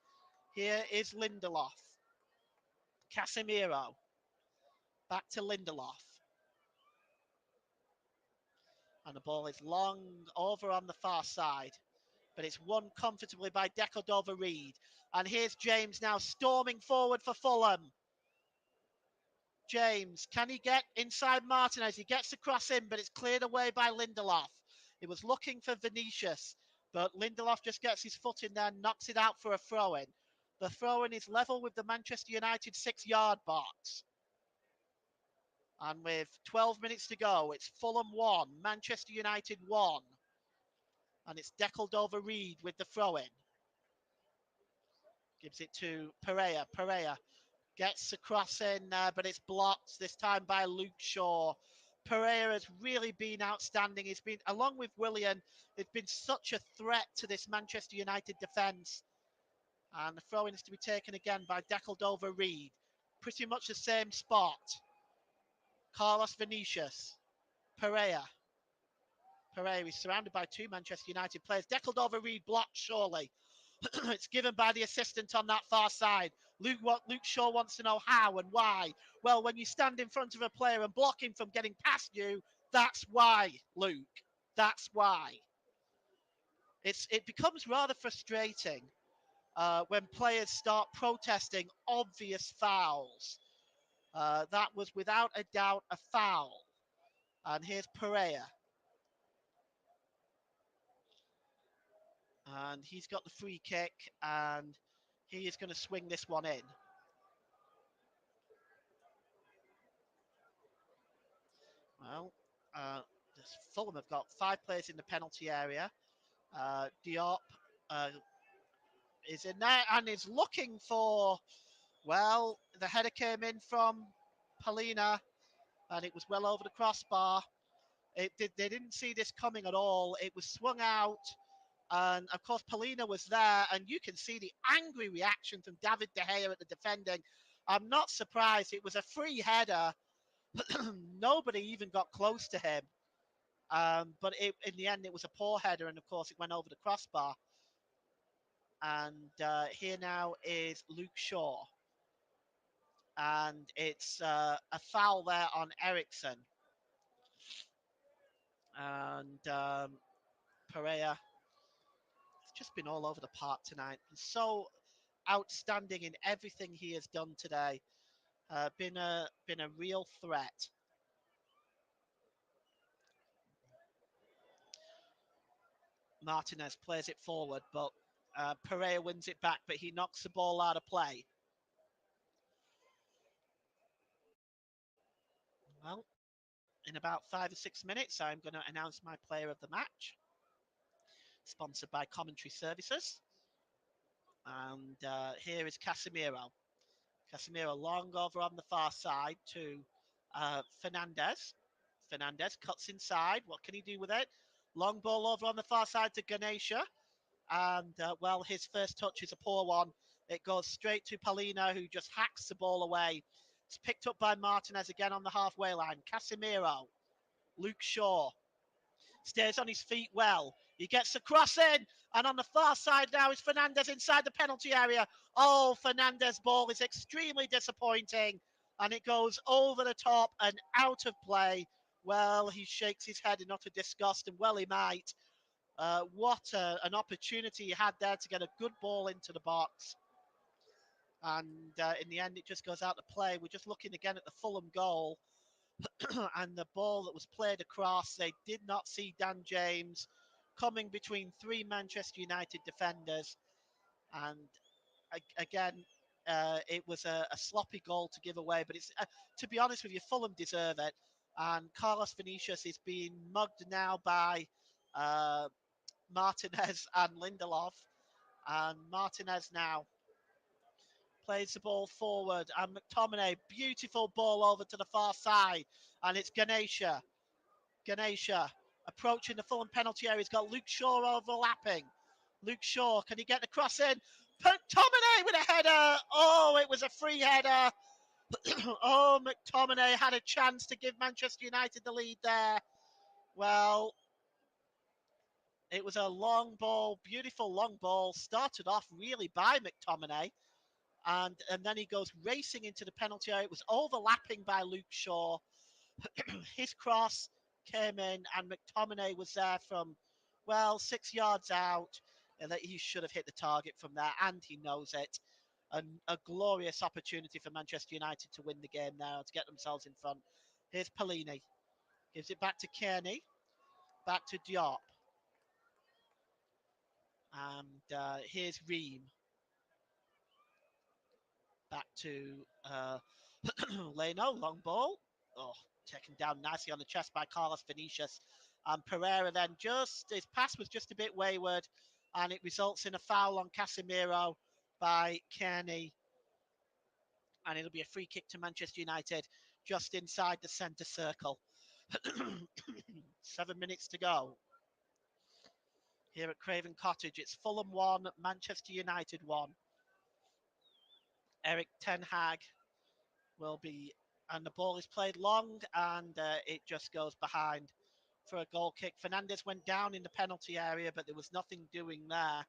Here is Lindelof. Casemiro. Back to Lindelof. And the ball is long over on the far side. But it's won comfortably by Decordova Reid. And here's James now storming forward for Fulham. James, can he get inside Martinez? He gets the cross in, but it's cleared away by Lindelof. He was looking for Vinicius, but Lindelof just gets his foot in there and knocks it out for a throw-in. The throw-in is level with the Manchester United 6-yard box. And with 12 minutes to go, it's Fulham 1, Manchester United 1. And it's Decordova Reid with the throw-in. Gives it to Pereira. Pereira gets the cross in, but it's blocked this time by Luke Shaw. Pereira has really been outstanding. He's been, along with Willian, it's been such a threat to this Manchester United defence. And the throw-in is to be taken again by Decordova Reid. Pretty much the same spot. Carlos Vinicius. Pereira. Pereira is surrounded by two Manchester United players. Decordova Reid blocked, surely. It's given by the assistant on that far side. Luke Shaw wants to know how and why. Well, when you stand in front of a player and block him from getting past you, that's why, Luke. That's why. It becomes rather frustrating when players start protesting obvious fouls. That was without a doubt a foul. And here's Pereira. And he's got the free kick, and he is going to swing this one in. Well, Fulham have got 5 players in the penalty area. Diop is in there and is looking for, well, the header came in from Palina and it was well over the crossbar. They didn't see this coming at all. It was swung out. And of course, Palina was there, and you can see the angry reaction from David De Gea at the defending. I'm not surprised. It was a free header. Nobody even got close to him. But in the end, it was a poor header, and of course, it went over the crossbar. And here now is Luke Shaw. And it's a foul there on Ericsson. And Pereira has just been all over the park tonight. So outstanding in everything he has done today. Been a real threat. Martinez plays it forward, but Pereira wins it back, but he knocks the ball out of play. Well, in about 5 or 6 minutes, I'm going to announce my player of the match, sponsored by Commentary Services. And here is Casemiro. Casemiro long over on the far side to Fernandez. Fernandez cuts inside. What can he do with it? Long ball over on the far side to Ganesha. And, well, his first touch is a poor one. It goes straight to Palina, who just hacks the ball away. It's picked up by Martinez again on the halfway line. Casemiro. Luke Shaw stays on his feet well. He gets the cross in, and on the far side now is Fernandez inside the penalty area. Oh, Fernandez' ball is extremely disappointing, and it goes over the top and out of play. Well, he shakes his head in utter disgust, and well he might. What an opportunity he had there to get a good ball into the box. And in the end, it just goes out to play. We're just looking again at the Fulham goal. And the ball that was played across, they did not see Dan James coming between 3 Manchester United defenders. And again, it was a sloppy goal to give away. But it's to be honest with you, Fulham deserve it. And Carlos Vinicius is being mugged now by Martinez and Lindelof. And Martinez now plays the ball forward, and McTominay, beautiful ball over to the far side, and it's Ganesha. Ganesha approaching the Fulham penalty area. He's got Luke Shaw overlapping. Luke Shaw, can he get the cross in? McTominay with a header. Oh, it was a free header. Oh, McTominay had a chance to give Manchester United the lead there. Well, it was a long ball, beautiful long ball, started off really by McTominay. and then he goes racing into the penalty area. It was overlapping by Luke Shaw. His cross came in, and McTominay was there from, well, 6 yards out, and that he should have hit the target from there, and he knows it. A glorious opportunity for Manchester United to win the game now, to get themselves in front. Here's Pellini. Gives it back to Kearney. Back to Diop. And here's Ream. Back to Leno. Long ball. Oh, taken down nicely on the chest by Carlos Vinicius. And Pereira then his pass was just a bit wayward, and it results in a foul on Casemiro by Kearney. And it'll be a free kick to Manchester United just inside the centre circle. 7 minutes to go. Here at Craven Cottage, it's Fulham 1, Manchester United 1. Eric Ten Hag will be, and the ball is played long, and it just goes behind for a goal kick. Fernandes went down in the penalty area, but there was nothing doing there.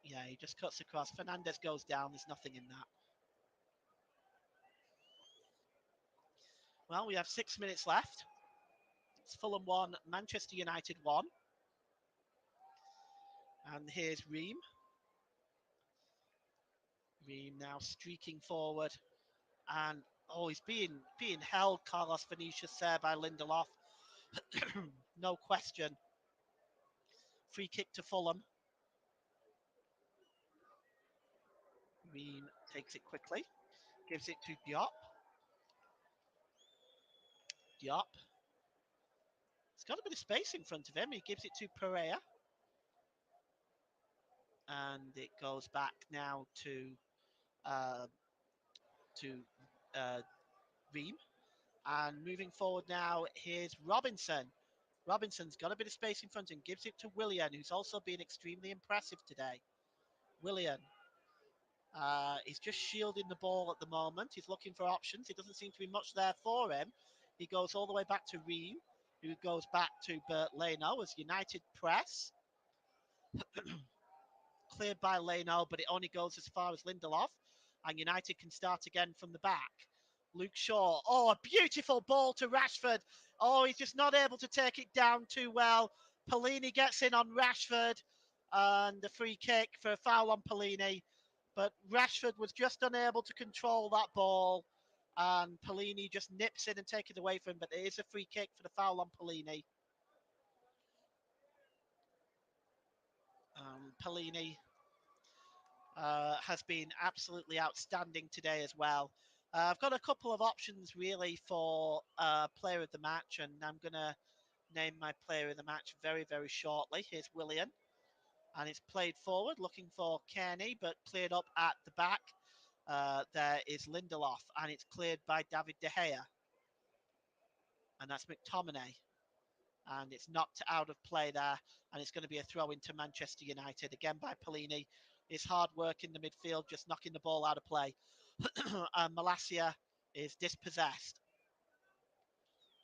Yeah, he just cuts across. Fernandes goes down. There's nothing in that. Well, we have 6 minutes left. It's Fulham 1, Manchester United 1. And here's Ream. Ream now streaking forward. And, oh, he's being held, Carlos Vinicius, there by Lindelof. No question. Free kick to Fulham. Ream takes it quickly. Gives it to Diop. Diop. He's got a bit of space in front of him. He gives it to Pereira. And it goes back now uh, to Ream. And moving forward now, here's Robinson. Robinson's got a bit of space in front and gives it to Willian, who's also been extremely impressive today. Willian. He's just shielding the ball at the moment. He's looking for options. It doesn't seem to be much there for him. He goes all the way back to Ream, who goes back to Bert Leno as United press. Cleared by Leno, but it only goes as far as Lindelof. And United can start again from the back. Luke Shaw. Oh, a beautiful ball to Rashford. Oh, he's just not able to take it down too well. Pellini gets in on Rashford. And the free kick for a foul on Pellini. But Rashford was just unable to control that ball. And Pellini just nips in and takes it away from him. But it is a free kick for the foul on Pellini. Pellini has been absolutely outstanding today as well. I've got a couple of options really for player of the match, and I'm going to name my player of the match very, very shortly. Here's Willian, and it's played forward, looking for Kearney, but cleared up at the back. There is Lindelof, and it's cleared by David De Gea, and that's McTominay. And it's knocked out of play there, and it's going to be a throw into Manchester United again by Pellini. His hard work in the midfield, just knocking the ball out of play. And Malacia is dispossessed.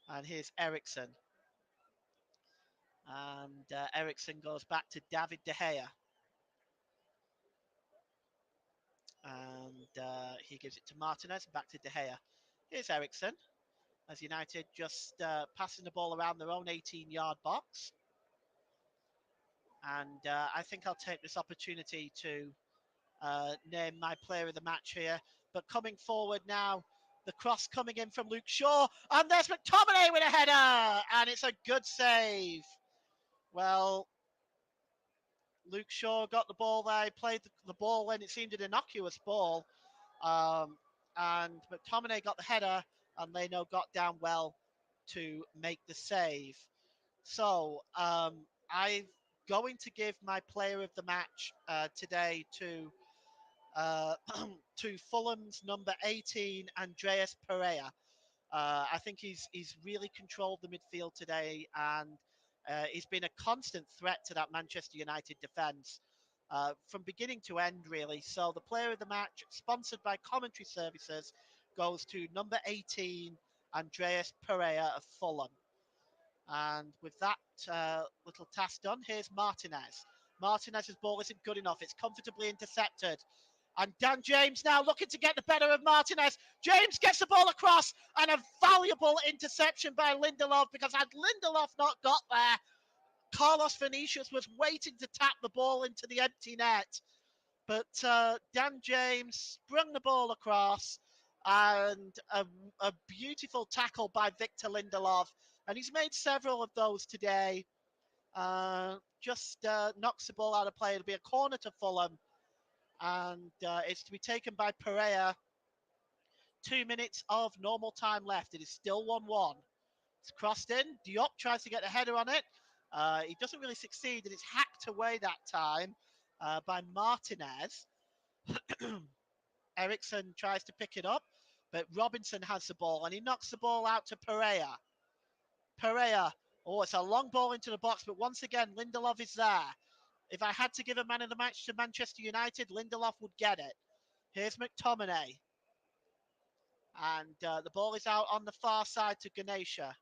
And here's Ericsson. And Ericsson goes back to David De Gea. And he gives it to Martinez, back to De Gea. Here's Ericsson, as United just passing the ball around their own 18-yard box. And I think I'll take this opportunity to name my player of the match here. But coming forward now, the cross coming in from Luke Shaw. And there's McTominay with a header. And it's a good save. Well, Luke Shaw got the ball there. He played the ball when it seemed an innocuous ball. And McTominay got the header. And Leno got down well to make the save. So I'm going to give my player of the match today to to Fulham's number 18, Andreas Pereira. I think he's really controlled the midfield today, and he's been a constant threat to that Manchester United defence from beginning to end, really. So the player of the match, sponsored by Commentary Services, goes to number 18, Andreas Pereira of Fulham. And with that little task done, here's Martinez. Martinez's ball isn't good enough. It's comfortably intercepted. And Dan James now looking to get the better of Martinez. James gets the ball across and a valuable interception by Lindelof, because had Lindelof not got there, Carlos Vinicius was waiting to tap the ball into the empty net. But Dan James sprung the ball across, and a beautiful tackle by Victor Lindelof. And he's made several of those today. Just knocks the ball out of play. It'll be a corner to Fulham. And it's to be taken by Pereira. 2 minutes of normal time left. It is still 1-1. It's crossed in. Diop tries to get a header on it. He doesn't really succeed, and it's hacked away that time by Martinez. Eriksson tries to pick it up, but Robinson has the ball, and he knocks the ball out to Pereira. Pereira. Oh, it's a long ball into the box, but once again, Lindelof is there. If I had to give a man of the match to Manchester United, Lindelof would get it. Here's McTominay. And the ball is out on the far side to Ganesha.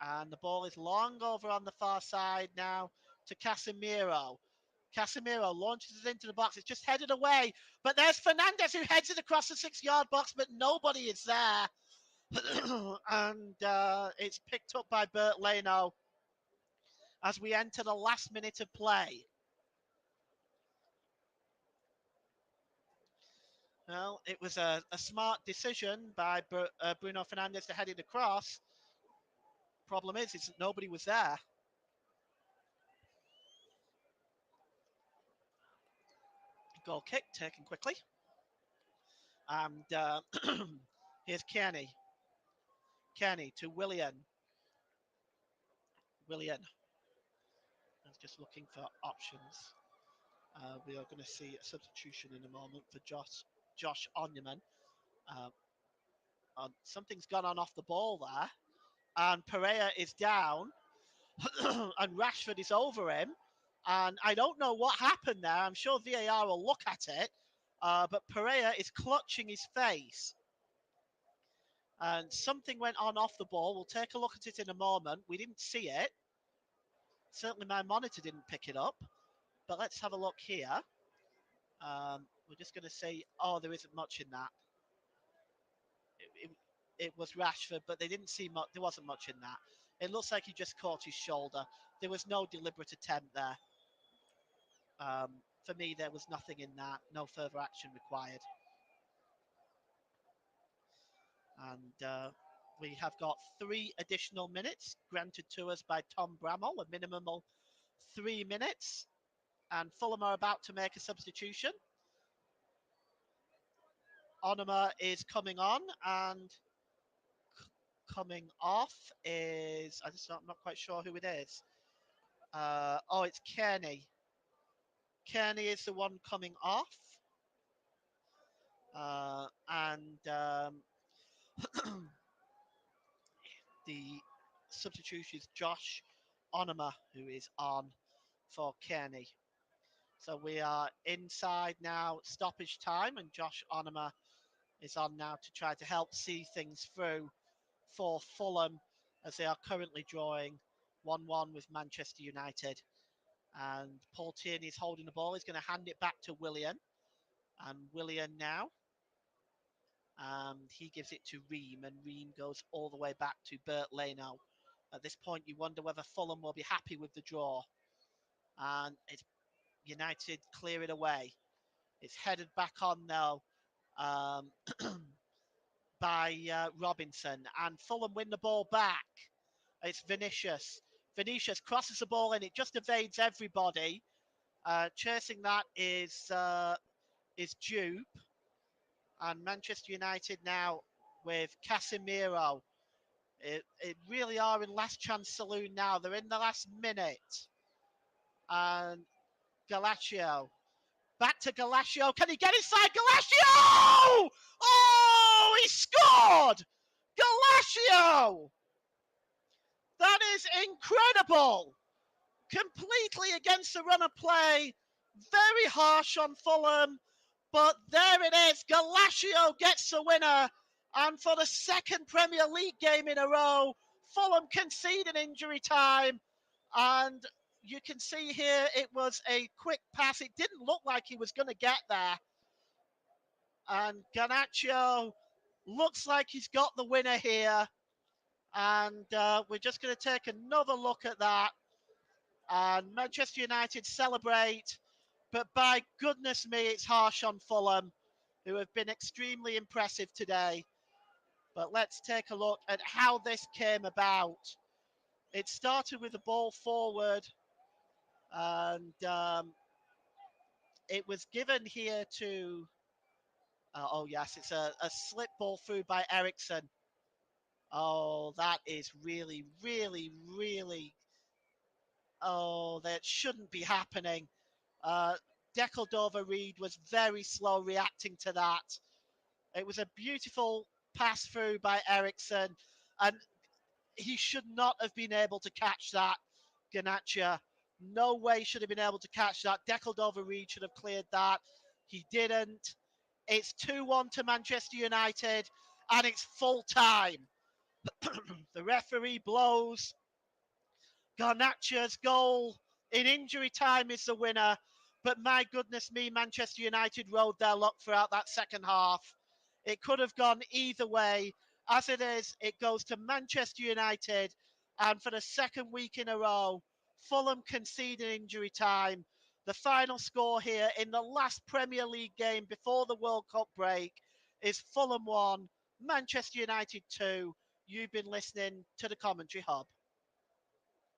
And the ball is long over on the far side now to Casemiro. Casemiro launches it into the box. It's just headed away. But there's Fernandez, who heads it across the 6-yard box, but nobody is there. And it's picked up by Bert Leno as we enter the last minute of play. Well, it was a smart decision by Bruno Fernandes to head it across. Problem is nobody was there. Goal kick taken quickly. And here's Kenny. Kenny to Willian. Willian. I was just looking for options. We are going to see a substitution in a moment for Josh Onyman. Something's gone on off the ball there. And Pereira is down. And Rashford is over him. And I don't know what happened there. I'm sure VAR will look at it. But Pereira is clutching his face. And something went on off the ball. We'll take a look at it in a moment. We didn't see it. Certainly my monitor didn't pick it up. But let's have a look here. We're just going to say, oh, there isn't much in that. It was Rashford, but they didn't see much. There wasn't much in that. It looks like he just caught his shoulder. There was no deliberate attempt there. For me, there was nothing in that. No further action required. And we have got 3 additional minutes granted to us by Tom Bramall, a minimum of 3 minutes. And Fulham are about to make a substitution. Onoma is coming on, and coming off is, I'm not quite sure who it is. It's Kearney. Kearney is the one coming off. The substitution is Josh Onoma, who is on for Kearney. So we are inside now, stoppage time, and Josh Onoma is on now to try to help see things through for Fulham, as they are currently drawing 1-1 with Manchester United. And Paul Tierney is holding the ball. He's going to hand it back to Willian. And Willian now. And he gives it to Ream. And Ream goes all the way back to Bert Leno. At this point, you wonder whether Fulham will be happy with the draw. And it's United clear it away. It's headed back on now by Robinson. And Fulham win the ball back. It's Vinicius. Vinicius crosses the ball in. It just evades everybody. Chasing that is Jupe. And Manchester United now with Casemiro. It really are in last chance saloon now. They're in the last minute. And Galascio. Back to Galascio. Can he get inside? Galascio! Oh, he scored! Galascio! That is incredible. Completely against the run of play. Very harsh on Fulham. But there it is. Galascio gets the winner. And for the second Premier League game in a row, Fulham conceded injury time, and you can see here it was a quick pass. It didn't look like he was going to get there. And Garnacho looks like he's got the winner here. And we're just going to take another look at that. And Manchester United celebrate. But by goodness me, it's harsh on Fulham, who have been extremely impressive today. But let's take a look at how this came about. It started with the ball forward, and it was given here to. Oh, yes, it's a slip ball through by Ericsson. Oh, that is really, really, really. Oh, that shouldn't be happening. Uh, Reed was very slow reacting to that. It was a beautiful pass through by Ericsson, and he should not have been able to catch that. Ganacha, no way should have been able to catch that. Reed should have cleared that. He didn't. It's 2-1 to Manchester United, and it's full time. The referee blows. Garnacho's goal in injury time is the winner. But my goodness me, Manchester United rode their luck throughout that second half. It could have gone either way. As it is, it goes to Manchester United. And for the second week in a row, Fulham conceded injury time. The final score here in the last Premier League game before the World Cup break is Fulham 1, Manchester United 2. You've been listening to the Commentary Hub.